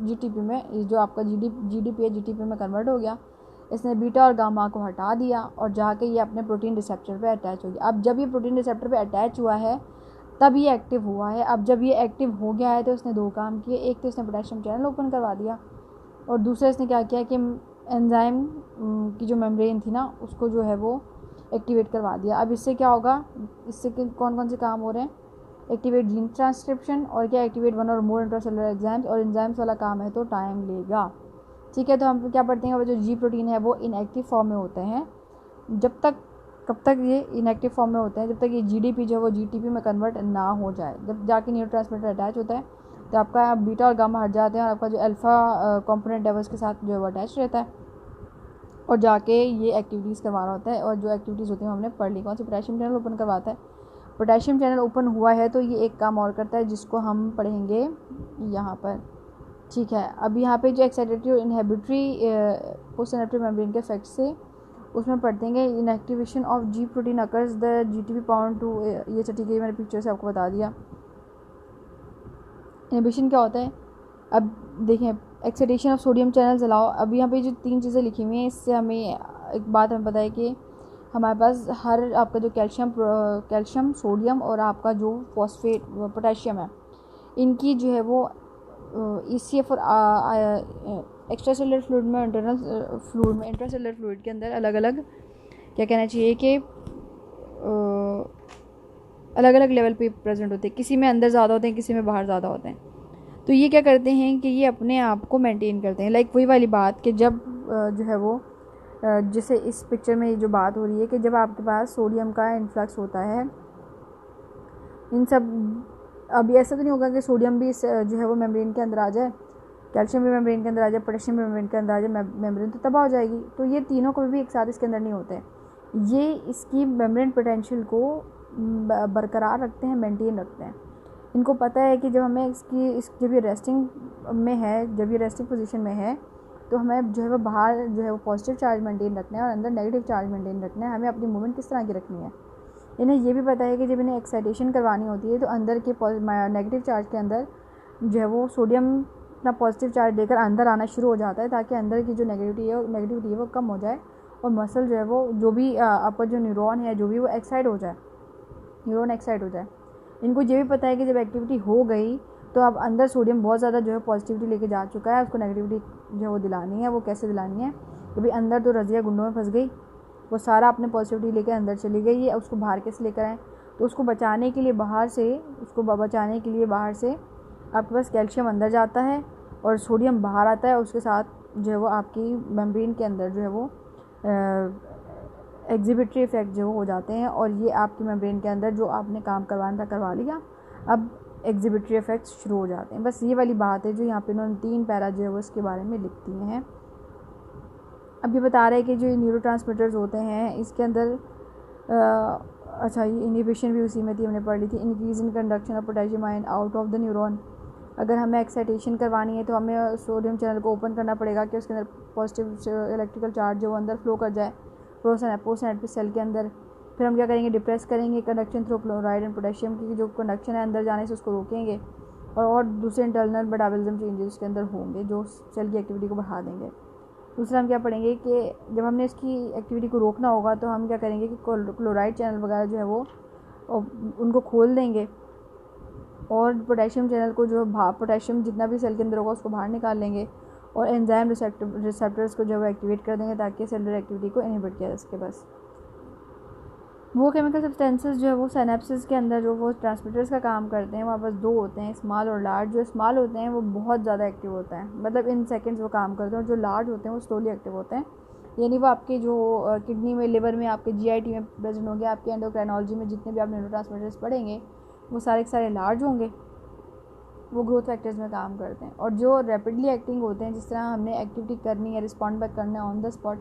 GTP में, जो आपका GDP है GTP में कन्वर्ट हो गया, इसने बीटा और गामा को हटा दिया और जाके ये अपने प्रोटीन रिसेप्टर पे अटैच हो गया। अब जब ये प्रोटीन रिसेप्टर पे अटैच हुआ है तब ये एक्टिव हुआ है। अब जब ये एक्टिव हो गया है तो इसने 2 काम किए, एक तो इसने पोटेशियम चैनल ओपन करवा दिया और दूसरा इसने क्या किया कि एंजाइम की जो मेम्ब्रेन थी ना उसको जो है वो एक्टिवेट करवा दिया। अब इससे क्या होगा, इससे कौन कौन से काम हो रहे हैं, एक्टिवेट जीन ट्रांसक्रिप्शन और क्या एक्टिवेट वन और मोर इंट्रासेलुलर एंजाइम्स, और एंजाइम्स वाला काम है तो टाइम लेगा। ठीक है, तो हम क्या पढ़ते हैं, वो जो जी प्रोटीन है वो इनएक्टिव फॉर्म में होते हैं जब तक, कब तक ये इनएक्टिव फॉर्म में होते हैं, जब तक ये जीडीपी जो है वो जीटीपी में कन्वर्ट ना हो जाए। जब जाके न्यूरोट्रांसमीटर अटैच होता है तो आपका बीटा और गामा हट जाते हैं और आपका जो अल्फा कंपोनेंट है वो इसके साथ जो है वो अटैच रहता है और जाके ये एक्टिविटीज़ करवा रहा होता है। और जो एक्टिविटीज़ होती हैं हमने पढ़ ली, कौन सी, पोटेशियम चैनल ओपन करवाता है। पोटेशियम चैनल ओपन हुआ है तो ये एक काम और करता है जिसको हम पढ़ेंगे यहाँ पर। ठीक है, अब यहाँ पे जो एक्साइटेटरी और इनहिबिटरी पोस्टसिनेप्टिक मेम्ब्रेन के इफेक्ट से उसमें पढ़ते हैं inactivation of G protein occurs the GTP bound to, ये ठीक है, मैंने पिक्चर से आपको बता दिया। इनहिबिशन क्या होता है, अब देखें, excitation of sodium channels allow. अब यहाँ पे जो 3 चीज़ें लिखी हुई हैं इससे हमें एक बात हमें पता है कि हमारे पास हर आपका जो कैल्शियम सोडियम और आपका जो फॉस्फेट पोटेशियम है, इनकी जो है वो ECF और एक्स्ट्रा सेलुलर फ्लूइड में, इंटरनल फ्लूइड में, इंट्रासेलुलर फ्लूइड के अंदर अलग अलग क्या कहना चाहिए कि अलग अलग लेवल पे प्रेजेंट होते हैं। किसी में अंदर ज़्यादा होते हैं, किसी में बाहर ज़्यादा होते हैं। तो ये क्या करते हैं कि ये अपने आप को मेंटेन करते हैं। लाइक वही वाली बात कि जब जो है वो जैसे इस पिक्चर में जो बात हो रही है कि जब आपके पास सोडियम का इन्फ्लक्स होता है, इन सब, अभी ऐसा तो नहीं होगा कि सोडियम भी जो है वो मेम्ब्रेन के अंदर आ जाए, कैल्शियम भी मेम्ब्रेन के अंदर आ जाए, पोटेशियम भी मेम्ब्रेन के अंदर आ जाए, मेम्ब्रेन तो तबाह हो जाएगी। तो ये तीनों को भी एक साथ इसके अंदर नहीं होते, ये इसकी मेम्ब्रेन पोटेंशियल को बरकरार रखते हैं, मेंटेन रखते हैं। इनको पता है कि जब हमें जब ये रेस्टिंग में है, जब ये रेस्टिंग पोजीशन में है तो हमें जो है वो बाहर जो है वो पॉजिटिव चार्ज मेंटेन रखना है और अंदर नेगेटिव चार्ज मेंटेन रखना है। हमें अपनी मूवमेंट किस तरह की रखनी है। इन्हें ये भी पता है कि जब इन्हें एक्साइटेशन करवानी होती है तो अंदर के नेगेटिव चार्ज के अंदर जो है वो सोडियम अपना पॉजिटिव चार्ज देकर अंदर आना शुरू हो जाता है ताकि अंदर की जो नेगेटिविटी है वो कम हो जाए और मसल जो है वो जो भी आपका जो न्यूरॉन है जो भी वो एक्साइट हो जाए, न्यूरॉन एक्साइट हो जाए। इनको ये भी पता है कि जब एक्टिविटी हो गई तो अब अंदर सोडियम बहुत ज़्यादा जो है पॉजिटिविटी लेके जा चुका है, उसको नेगेटिविटी जो है वो दिलानी है। वो कैसे दिलानी है, क्योंकि अंदर तो रज़िया गुंडों में फंस गई, वो सारा अपने पॉजिटिविटी लेके अंदर चली गई है, उसको बाहर कैसे लेकर आए। तो उसको बचाने के लिए बाहर से आपके पास कैल्शियम अंदर जाता है और सोडियम बाहर आता है, उसके साथ जो है वो आपकी मेम्ब्रेन के अंदर जो है वो एग्जिबिटरी इफेक्ट जो हो जाते हैं और ये आपकी मेम्ब्रेन के अंदर जो आपने काम करवाना था करवा लिया, अब एग्जिबिटरी इफेक्ट्स शुरू हो जाते हैं। बस ये वाली बात है जो यहाँ पे इन्होंने 3 पैरा जो है वो इसके बारे में लिख दिए हैं। अब ये बता रहे हैं कि जो न्यूरोट्रांसमीटर्स होते हैं इसके अंदर अच्छा, ये इनहिबिशन भी उसी में थी, हमने पढ़ ली थी। Increase in conduction of potassium ion out of the neuron. अगर हमें एक्साइटेशन करवानी है तो हमें सोडियम चैनल को ओपन करना पड़ेगा कि उसके अंदर पॉजिटिव इलेक्ट्रिकल चार्ज जो अंदर फ्लो कर जाए पोस्टसिनेप्टिक सेल के अंदर। फिर हम क्या करेंगे, डिप्रेस करेंगे conduction through chloride and potassium की जो कंडक्शन है अंदर जाने से उसको रोकेंगे और दूसरे इंटरनल मेटाबॉलिज्म चेंजेस उसके अंदर होंगे जो सेल की एक्टिविटी को बढ़ा देंगे। दूसरा हम क्या पढ़ेंगे कि जब हमने इसकी एक्टिविटी को रोकना होगा तो हम क्या करेंगे कि क्लोराइड चैनल वगैरह जो है वो उनको खोल देंगे और पोटेशियम चैनल को जो पोटेशियम जितना भी सेल के अंदर होगा उसको बाहर निकाल लेंगे और एंजाइम रिसेप्टर्स को जो है एक्टिवेट कर देंगे ताकि सेलुलर एक्टिविटी को इनहिबिट किया जा सके। बस वो केमिकल सब्सटेंसेस जो है वो सिनेप्सिस के अंदर जो वो ट्रांसमीटर्स का काम करते हैं, वहाँ बस 2 होते हैं, स्मॉल और लार्ज। जो स्मॉल होते हैं वो बहुत ज़्यादा एक्टिव होता है, मतलब इन सेकंड्स वो काम करते हैं, और जो लार्ज होते हैं वो स्लोली एक्टिव होते हैं। यानी वो आपके जो किडनी में, लिवर में, आपके GIT में प्रेजेंट होंगे, आपके एंडोक्राइनोलॉजी में जितने भी आप न्यूरोट्रांसमीटर्स पढ़ेंगे वो सारे के सारे लार्ज होंगे, वो ग्रोथ फैक्टर्स में काम करते हैं। और जो रैपिडली एक्टिंग होते हैं, जिस तरह हमने एक्टिविटी करनी है, रिस्पॉन्ड बैक करना है ऑन द स्पॉट,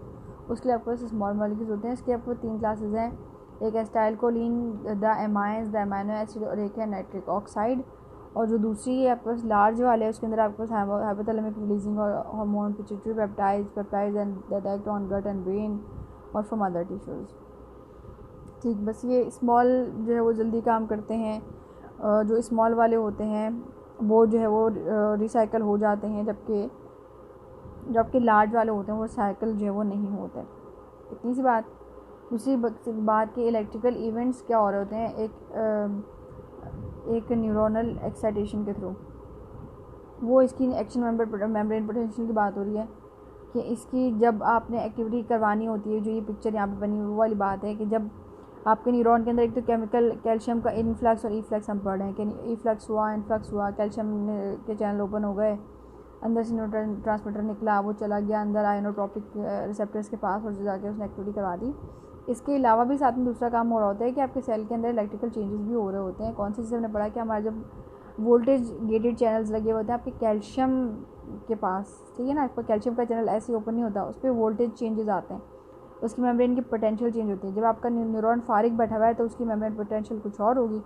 उसके लिए आपके पास स्मॉल मॉलिक्यूल्स होते हैं। इसके आपको 3 क्लासेज हैं, एक acetylcholine, the amines, the amino acid, और एक है नाइट्रिक ऑक्साइड। और जो दूसरी है आपके पास लार्ज वाले, उसके अंदर आपके पास हाइपोथैलेमिक रिलीजिंग और hormone, pituitary peptides and that act on gut and brain और फ्रॉम अदर टिश्यूज़। ठीक, बस ये स्मॉल जो है वो जल्दी काम करते हैं, जो स्मॉल वाले होते हैं वो जो है वो रिसाइकल हो जाते हैं, जबकि लार्ज वाले होते हैं वो साइकिल जो है वो नहीं होते। इतनी सी बात। दूसरी बात के इलेक्ट्रिकल इवेंट्स क्या हो रहे होते हैं एक न्यूरोनल एक्साइटेशन के थ्रू, वो इसकी एक्शन मेम्ब्रेन पोटेंशियल की बात हो रही है कि इसकी जब आपने एक्टिविटी करवानी होती है, जो ये पिक्चर यहाँ पे बनी हुई वो वाली बात है कि जब आपके न्यूरॉन के अंदर एक तो केमिकल कैल्शियम का इनफ्लक्स और ईफ्लक्स हम पढ़ रहे हैं कि ईफ्लक्स हुआ, इनफ्लक्स हुआ, कैल्शियम के चैनल ओपन हो गए, अंदर से न्यूट्रन ट्रांसमीटर निकला, वो चला गया अंदर आयोनोट्रोपिक रिसेप्टर्स के पास और जाके उसने एक्टिविटी करवा दी। इसके अलावा भी साथ में दूसरा काम हो रहा होता है कि आपके सेल के अंदर इलेक्ट्रिकल चेंजेस भी हो रहे होते हैं। कौन सी चीज़ हमने पढ़ा कि हमारे जब वोल्टेज गेटेड चैनल्स लगे होते हैं आपके कैल्शियम के पास, ठीक है ना, आपका कैल्शियम का चैनल ऐसे ओपन नहीं होता, उस पर वोल्टेज चेंजेस आते हैं, उसकी मेम्ब्रेन की पोटेंशियल चेंज होती है। जब आपका न्यूरॉन फारिग बैठा हुआ है तो उसकी मेम्ब्रेन पोटेंशियल कुछ और होगी,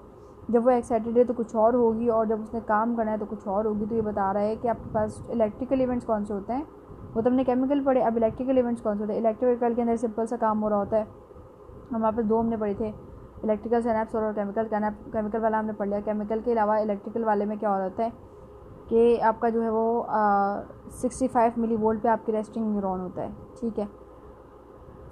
जब वो एक्साइटेड है तो कुछ और होगी, और जब उसने काम करना है तो कुछ और होगी। तो ये बता रहा है कि आपके पास इलेक्ट्रिकल इवेंट्स कौन से होते हैं, वो तो हमने केमिकल पढ़े, अब इलेक्ट्रिकल इवेंट्स कौन से होते हैं। इलेक्ट्रिकल के अंदर सिंपल सा काम हो रहा होता है, हमारे पास दो हमने पढ़े थे, इलेक्ट्रिकल सिनेप्स और केमिकल वाला हमने पढ़ लिया। केमिकल के अलावा इलेक्ट्रिकल वाले में क्या हो रहा है कि आपका जो है वो 65 मिली वोल्ट पे आपकी रेस्टिंग न्यूरॉन होता है, ठीक है,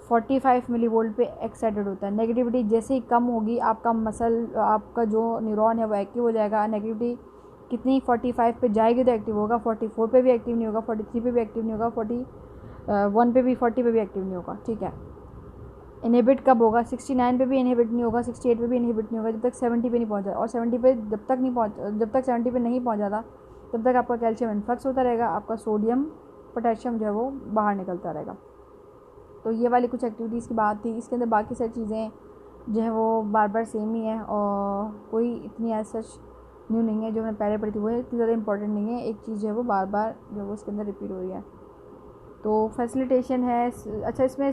45 मिली वोल्ट पे एक्साइटेड होता है। नेगेटिविटी जैसे ही कम होगी आपका मसल, आपका जो न्यूरॉन है वो एक्टिव हो जाएगा। नेगेटिविटी कितनी 45 पे जाएगी तो एक्टिव होगा, 44 पे भी एक्टिव नहीं होगा, 43 पे भी एक्टिव नहीं होगा, 41 पे भी, 40 पे भी एक्टिव नहीं होगा, ठीक है। इनहिबिट कब होगा, 69 पे भी इनहिबिट नहीं होगा, 68 पे भी इनहिबिट नहीं होगा, जब तक 70 पे नहीं पहुंचा। और 70 पे जब तक 70 पे नहीं पहुंच जाता तब तक आपका कैल्शियम इन्फ्लक्स होता रहेगा, आपका सोडियम पोटेशियम जो है वो बाहर निकलता रहेगा। तो ये वाली कुछ एक्टिविटीज़ की बात थी। इसके अंदर बाकी सारी चीज़ें जो है वो बार बार सेम ही है और कोई इतनी ऐसा न्यू नहीं है। जो मैंने पहले पढ़ी थी वो इतनी ज़्यादा इंपॉर्टेंट नहीं है, एक चीज़ जो है वो बार बार जो है वो इसके अंदर रिपीट हो रही है। तो फैसिलिटेशन है, अच्छा इसमें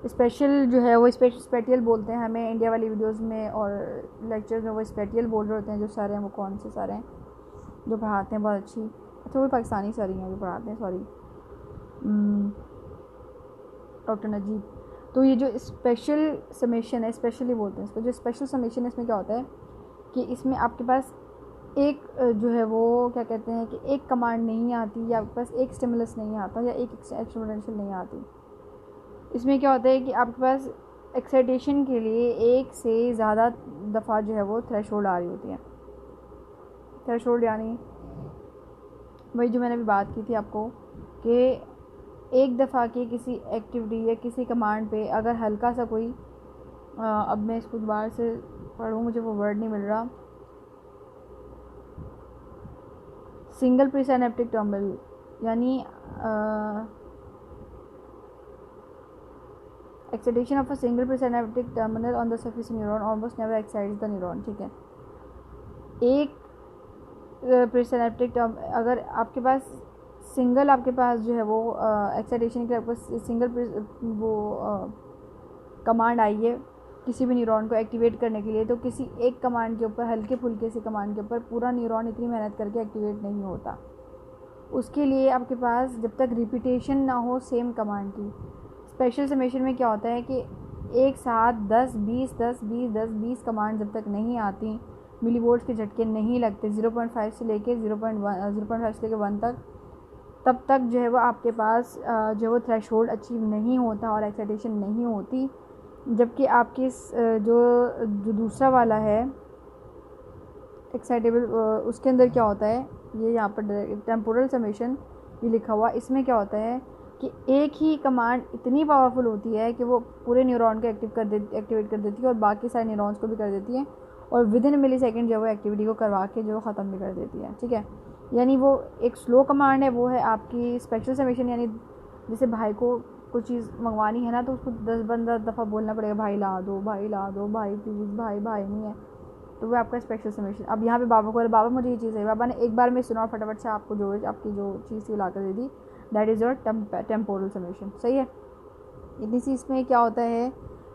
स्पेशल जो है वो स्पेटियल बोलते हैं हमें इंडिया वाली वीडियोस में, और लेक्चर्स में वो स्पेटियल बोल रहे होते हैं। जो सारे हैं वो कौन से सारे हैं जो पढ़ाते हैं बहुत अच्छी, अच्छा वो पाकिस्तानी सारी हैं जो पढ़ाते हैं, सॉरी डॉक्टर नजीब। तो ये जो स्पेशल समेशन है, स्पेशली बोलते हैं इसको, जो स्पेशल समेशन है इसमें क्या होता है कि इसमें आपके पास एक जो है वो क्या कहते हैं कि एक कमांड नहीं आती, या आपके पास एक स्टिमुलस नहीं आता, या एक एक्सपोनेंशियल नहीं आती। इसमें क्या होता है कि आपके पास एक्साइटेशन के लिए एक से ज़्यादा दफ़ा जो है वो थ्रेशोल्ड आ रही होती है। थ्रेशोल्ड यानी वही जो मैंने अभी बात की थी आपको कि एक दफ़ा की किसी एक्टिविटी या किसी कमांड पे अगर हल्का सा कोई अब मैं इसको दोबारा से पढ़ूँ, मुझे वो वर्ड नहीं मिल रहा, सिंगल प्रीसाइनेप्टिक टर्मिनल यानी excitation of a single presynaptic terminal on the surface neuron almost never excites the neuron, ठीक है। एक प्रीसाइनेप्टिक अगर आपके पास सिंगल आपके पास जो है वो एक्साइटेशन के आपको सिंगल वो कमांड आई है किसी भी न्यूरॉन को एक्टिवेट करने के लिए, तो किसी एक कमांड के ऊपर, हल्के फुल्के से कमांड के ऊपर पूरा न्यूरॉन इतनी मेहनत करके एक्टिवेट नहीं होता। उसके लिए आपके पास जब तक रिपीटेशन ना हो सेम कमांड की। स्पेशल समेशन में क्या होता है कि एक साथ 10-20 कमांड जब तक नहीं आती, मिलीवोल्ट के झटके नहीं लगते 0.5 से लेके 0.5 से लेके 1 तक, तब तक जो है वो आपके पास जो वो थ्रेशोल्ड अचीव नहीं होता और एक्साइटेशन नहीं होती। जबकि आपके जो दूसरा वाला है एक्साइटेबल, उसके अंदर क्या होता है, ये यहाँ पर टेम्पोरल समेशन ये लिखा हुआ, इसमें क्या होता है कि एक ही कमांड इतनी पावरफुल होती है कि वो पूरे न्यूरॉन को एक्टिवेट कर देती है और बाकी सारे न्यूरॉन्स को भी कर देती है, और विद इन मिली सेकेंड जो वो एक्टिविटी को करवा के जो ख़त्म भी कर देती है, ठीक है। यानी वो एक स्लो कमांड है, वो है आपकी स्पेशल समेशन। यानी जैसे भाई को कोई चीज़ मंगवानी है ना, तो उसको 10 दफ़ा बोलना पड़ेगा, भाई ला दो, भाई ला दो, भाई प्लीज़, भाई नहीं है, तो वो आपका स्पेशल समेशन। अब यहाँ पे बाबा को, बाबा मुझे ये चीज़ है, बाबा ने एक बार में सुना और फटाफट से आपको जो आपकी जो चीज़ ला कर दे दी, that is your temporal summation, सही है। इतनी सी इसमें क्या होता है,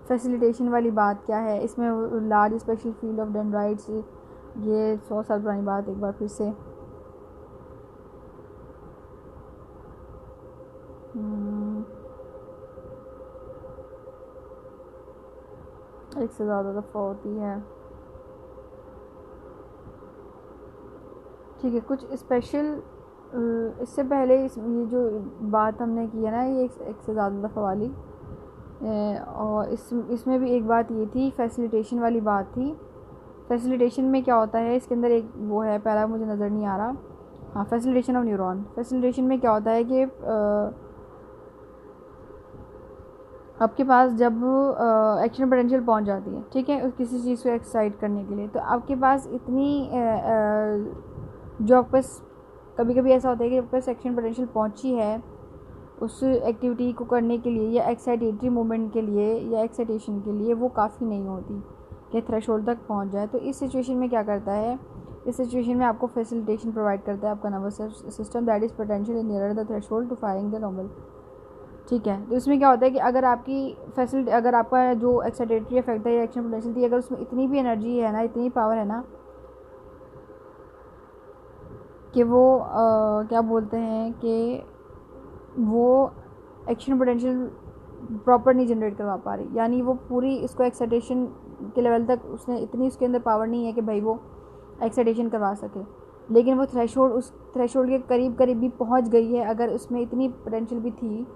फैसिलिटेशन वाली बात क्या है इसमें, large special field of dendrites, ये 100 साल पुरानी बात एक बार फिर से। एक से ज़्यादा दफ़ा होती है, ठीक है। कुछ स्पेशल इससे पहले ये जो बात हमने की है ना, ये एक से ज़्यादा दफ़ा वाली, और इसमें भी एक बात ये थी, फैसिलिटेशन वाली बात थी। फैसिलिटेशन में क्या होता है, इसके अंदर एक वो है, पहला मुझे नज़र नहीं आ रहा हाँ, फैसिलिटेशन ऑफ न्यूरॉन। फैसिलिटेशन में क्या होता है कि आपके पास जब एक्शन पोटेंशियल पहुंच जाती है, ठीक है, किसी चीज़ को एक्साइट करने के लिए, तो आपके पास इतनी जो आपके पास कभी कभी ऐसा होता है कि आपके पास एक्शन पोटेंशियल पहुंची है उस एक्टिविटी को करने के लिए या एक्साइटेटरी मूवमेंट के लिए या एक्साइटेशन के लिए, वो काफ़ी नहीं होती कि थ्रेशोल्ड तक पहुंच जाए। तो इस सिचुएशन में क्या करता है, इस सिचुएशन में आपको फैसिलिटेशन प्रोवाइड करता है आपका nervous system, that is potential near the threshold to firing the normal. ठीक है, तो इसमें क्या होता है कि अगर आपकी फैसिलिटी, अगर आपका जो एक्साइटेटरी इफेक्ट है या एक्शन पोटेंशियल थी, अगर उसमें इतनी भी एनर्जी है ना, इतनी पावर है ना कि वो क्या बोलते हैं कि वो एक्शन पोटेंशियल प्रॉपर नहीं जनरेट करवा पा रही, यानी वो पूरी इसको एक्साइटेशन के लेवल तक उसने इतनी उसके अंदर पावर नहीं है कि भाई वो एक्साइटेशन करवा सके, लेकिन वो थ्रेशोल्ड, उस थ्रेशोल्ड के करीब करीब भी पहुंच गई है, अगर उसमें इतनी पोटेंशियल भी थी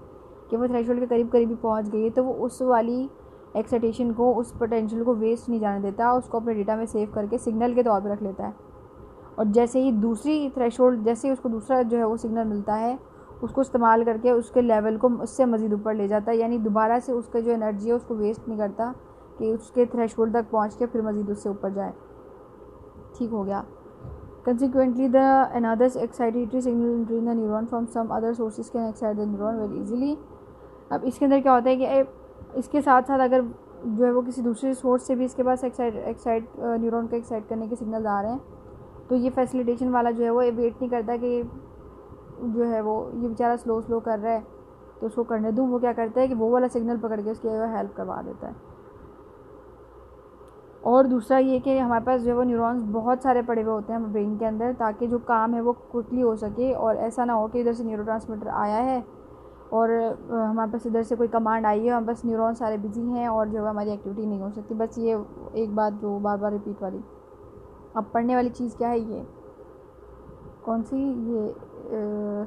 कि वो थ्रेशोल्ड के करीब करीब भी पहुंच गई है, तो वो उस वाली एक्साइटेशन को, उस पोटेंशियल को वेस्ट नहीं जाने देता, उसको अपने डेटा में सेव करके सिग्नल के तौर पर रख लेता है। और जैसे ही दूसरी थ्रेशोल्ड, जैसे ही उसको दूसरा जो है वो सिग्नल मिलता है, उसको इस्तेमाल करके उसके लेवल को उससे मज़ीद ऊपर ले जाता है, यानी दोबारा से उसका जो एनर्जी है उसको वेस्ट नहीं करता कि उसके थ्रेशोल्ड तक पहुंच के फिर मज़ीद उससे ऊपर जाए। ठीक हो गया। Consequently the another excitatory signal in the neuron from some other sources can excite the neuron very easily. अब इसके अंदर क्या होता है कि इसके साथ साथ अगर जो है वो किसी दूसरे सोर्स से भी इसके पास एक्साइट न्यूरॉन को एक्साइट करने के सिग्नल आ रहे हैं, तो ये फैसिलिटेशन वाला जो है वो वेट नहीं करता कि जो है वो ये बेचारा स्लो कर रहा है तो उसको करने दूँ, वो क्या करता है कि वो वाला सिग्नल पकड़ के उसकी हेल्प करवा देता है। और दूसरा ये कि हमारे पास जो है वो न्यूरॉन्स बहुत सारे पड़े हुए होते हैं हमारे ब्रेन के अंदर, ताकि जो काम है वो क्विकली हो सके, और ऐसा ना हो कि इधर से न्यूरोट्रांसमीटर आया है और हमारे पास इधर से कोई कमांड आई है, हमारे पास न्यूरॉन सारे बिजी हैं और जो है हमारी एक्टिविटी नहीं हो सकती। बस ये एक बात जो बार बार रिपीट वाली। अब पढ़ने वाली चीज़ क्या है, ये कौन सी, ये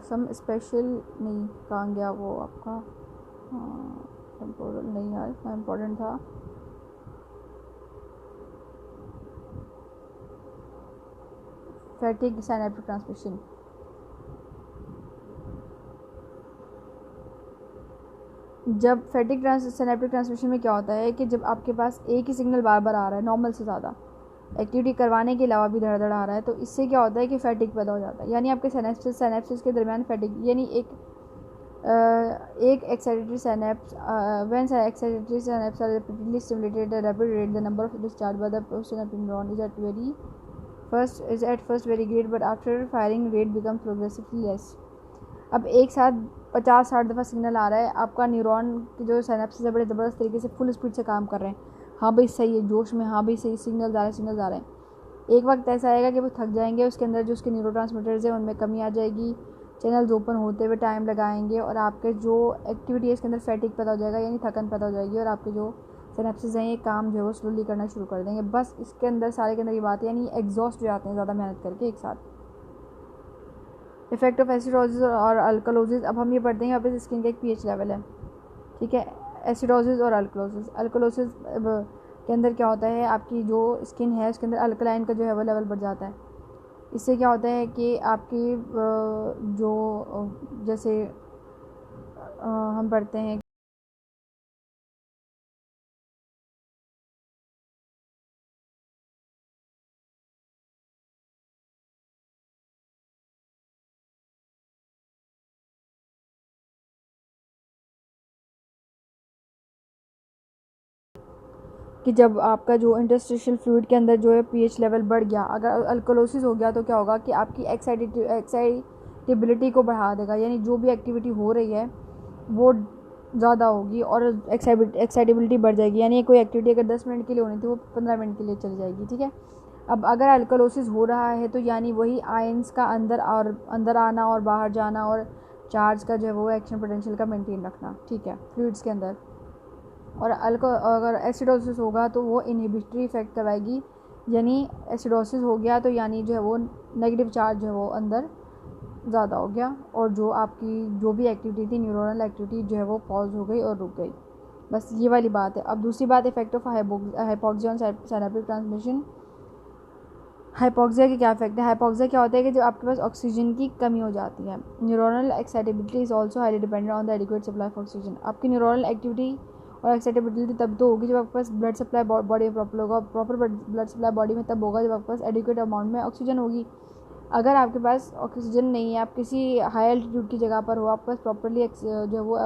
सम स्पेशल नहीं, कहाँ गया वो आपका, टेम्पोरल नहीं यार, इतना इम्पोर्टेंट था। Fatigue synaptic transmission. जब फैटिग साइनेप्टिक ट्रांसमिशन में क्या होता है कि जब आपके पास एक ही सिग्नल बार बार आ रहा है, नॉर्मल से ज़्यादा एक्टिविटी करवाने के अलावा भी धड़ धड़ आ रहा है, तो इससे क्या होता है कि फैटिग पैदा हो जाता है, यानी आपके सिनेप्सिस के दरमियान फैटिग, यानी एक excitatory synapse, when excitatory synapse are repeatedly stimulated at rapid rate, the number of discharge by the postsynaptic neuron is at first very great, but after firing rate become progressively less. अब एक साथ 50-60 दफ़ा signal आ रहा है, आपका neuron की जो synapses है बड़े ज़बरदस्त तरीके से फुल स्पीड से काम कर रहे हैं, हाँ भाई सही है, जोश में, हाँ भाई सही, सिग्नल आ रहे हैं। एक वक्त ऐसा आएगा कि वो थक जाएंगे, उसके अंदर जो उसके न्यूरोट्रांसमीटर्स हैं उनमें कमी आ जाएगी, चैनल्स ओपन होते हुए टाइम लगाएंगे, और आपके जो एक्टिविटी है इसके अंदर फैटिग पैदा हो जाएगा, यानी थकन पैदा हो जाएगी, और आपके जो सिनेप्सिस हैं ये काम जो है वो स्लोली करना शुरू कर देंगे। बस इसके अंदर सारे के अंदर ये बात है, यानी एग्जॉस्ट हो जाते हैं ज़्यादा मेहनत करके एक साथ। इफेक्ट ऑफ एसिडोसिस और अल्कलोसिस। अब हम ये पढ़ते हैं, यहाँ पे स्किन का एक पीएच लेवल है, ठीक है। एसिडोसिस और अल्कलोसिस। अल्कलोसिस के अंदर क्या होता है, आपकी जो स्किन है उसके अंदर अल्कलाइन का जो है वो लेवल बढ़ जाता है। इससे क्या होता है कि आपकी जो जैसे हम पढ़ते हैं कि जब आपका जो इंटरस्टिशियल फ्लूइड के अंदर जो है पीएच लेवल बढ़ गया, अगर अल्कलोसिस हो गया, तो क्या होगा कि आपकी एक्साइटेबिलिटी को बढ़ा देगा, यानी जो भी एक्टिविटी हो रही है वो ज़्यादा होगी और एक्साइटेबिलिटी बढ़ जाएगी, यानी कोई एक्टिविटी अगर 10 मिनट के लिए होनी थी वो 15 मिनट के लिए चली जाएगी, ठीक है। अब अगर अल्कलोसिस हो रहा है तो यानी वही आयंस का अंदर आना और बाहर जाना और चार्ज का जो है वो एक्शन पोटेंशियल का मेंटेन रखना, ठीक है, फ्लूइड्स के अंदर। और अगर एसिडोसिस होगा तो वो इनहिबिटरी इफेक्ट करवाएगी, यानी एसिडोसिस हो गया तो यानी जो है वो नेगेटिव चार्ज जो है वो अंदर ज़्यादा हो गया, और जो आपकी जो भी एक्टिविटी थी, न्यूरोनल एक्टिविटी जो है वो पॉज हो गई और रुक गई। बस ये वाली बात है। अब दूसरी बात, effect of hypoxia on synaptic transmission. Hypoxia के क्या इफेक्ट है? हाइपोक्सिया क्या होता है कि जब आपके पास ऑक्सीजन की कमी हो जाती है। Neuronal excitability is also highly dependent on the adequate supply of oxygen. आपकी न्यूरोनल एक्टिविटी और एक्साइटेबिलिटी तब तो होगी जब आपके पास ब्लड सप्लाई बॉडी में प्रॉपर होगा। प्रॉपर ब्लड सप्लाई बॉडी में तब होगा जब आपके पास एडिक्वेट अमाउंट में ऑक्सीजन होगी। अगर आपके पास ऑक्सीजन नहीं है, आप किसी हाई एल्टीट्यूड की जगह पर हो, आपके पास प्रॉपरली जो है वो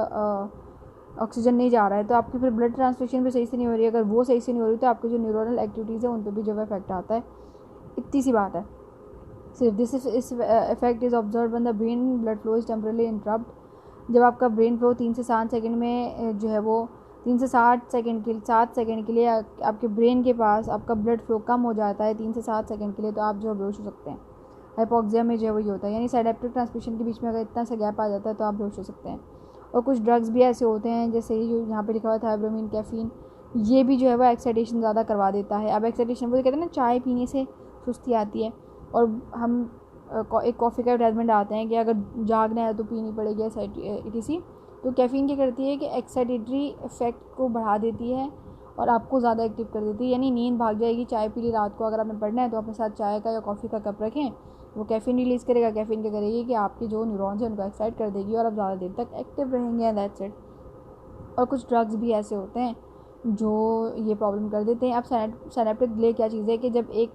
ऑक्सीजन नहीं जा रहा है, तो आपकी फिर ब्लड ट्रांसमिशन भी सही से नहीं हो रही है। अगर वो सही से नहीं हो रही तो आपकी जो न्यूरोनल एक्टिविटीज़ है उन पर भी जो है इफेक्ट आता है। इतनी सी बात है सिर्फ। This effect is observe one the brain blood flow is temporarily interrupt. जब आपका ब्रेन फ्लो 3 से 7 सेकंड में जो है वो 3 से 7 सेकंड के लिए आपके ब्रेन के पास आपका ब्लड फ्लो कम हो जाता है 3 से 7 सेकंड के लिए, तो आप जो है बेहोश हो सकते हैं। हाइपोक्सिया में जो है वही होता है, यानी साइनेप्टिक ट्रांसमिशन के बीच में अगर इतना सा गैप आ जाता है तो आप बेहोश हो सकते हैं। और कुछ ड्रग्स भी ऐसे होते हैं, जैसे ये जो यहाँ पे लिखा हुआ था थाइब्रोमिन, कैफीन, ये भी जो है वो एक्साइटेशन ज़्यादा करवा देता है। अब एक्साइटेशन वो कहते हैं ना, चाय पीने से सुस्ती आती है, और हम एक कॉफ़ी का एडवर्टाइजमेंट आते हैं कि अगर जागना है तो पीनी पड़ेगी ETC। तो कैफ़ीन क्या करती है कि एक्साइटेटरी इफेक्ट को बढ़ा देती है और आपको ज़्यादा एक्टिव कर देती है, यानी नींद भाग जाएगी। चाय पी ली रात को, अगर आपने पढ़ना है तो अपने साथ चाय का या कॉफ़ी का कप रखें, वो कैफ़ीन रिलीज़ करेगा। कैफ़ीन क्या करेगी कि आपके जो न्यूरॉन्स हैं उनको एक्साइट कर देगी और आप ज़्यादा देर तक एक्टिव रहेंगे। That's it. और कुछ ड्रग्स भी ऐसे होते हैं जो ये प्रॉब्लम कर देते हैं। अब साइनेप्टिक डिले क्या चीज़ है कि जब एक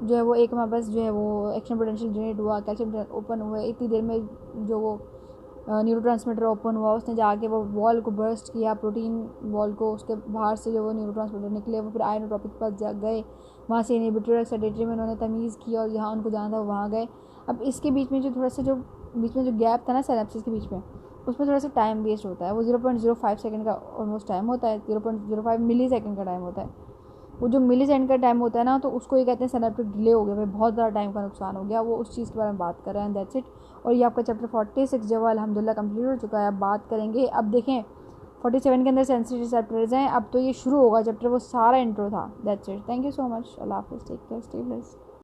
जो है वो एक हमारे पास जो है वो एक्शन पोटेंशियल जनरेट हुआ, कैल्शियम ओपन हुआ, इतनी देर में जो वो न्यूरोट्रांसमीटर ओपन हुआ, उसने जाके वो वॉल को बर्स्ट किया, प्रोटीन वॉल को, उसके बाहर से जो वो न्यूरोट्रांसमीटर निकले, वो फिर आयनोट्रोपिक के पास गए, वहाँ से इनहिबिटर एक्साइटेटरी में उन्होंने तमीज़ की और जहाँ उनको जाना था वहाँ गए। अब इसके बीच में जो थोड़ा सा जो बीच में जो गैप था ना सिनेप्सिस के बीच में, उसमें थोड़ा सा टाइम वेस्ट होता है। वो 0.05 सेकंड का ऑलमोस्ट टाइम होता है, 0.05 मिली सेकंड का टाइम होता है। वो जो मिली सेकंड का टाइम होता है ना, तो उसको ये कहते हैं सिनेप्टिक डिले हो गया, भाई बहुत ज़्यादा टाइम का नुकसान हो गया। वो उस चीज़ के बारे में बात कर रहे हैं। That's it. और ये आपका चैप्टर 46 जो है अल्हम्दुलिल्लाह कंप्लीट हो चुका है। अब बात करेंगे, अब देखें 47 के अंदर सेंसिटिव चैप्टर्स हैं, अब तो ये शुरू होगा चैप्टर, वो सारा इंट्रो था। That's it. Thank you so much. अल्लाह हाफिज़। Take care, stay blessed.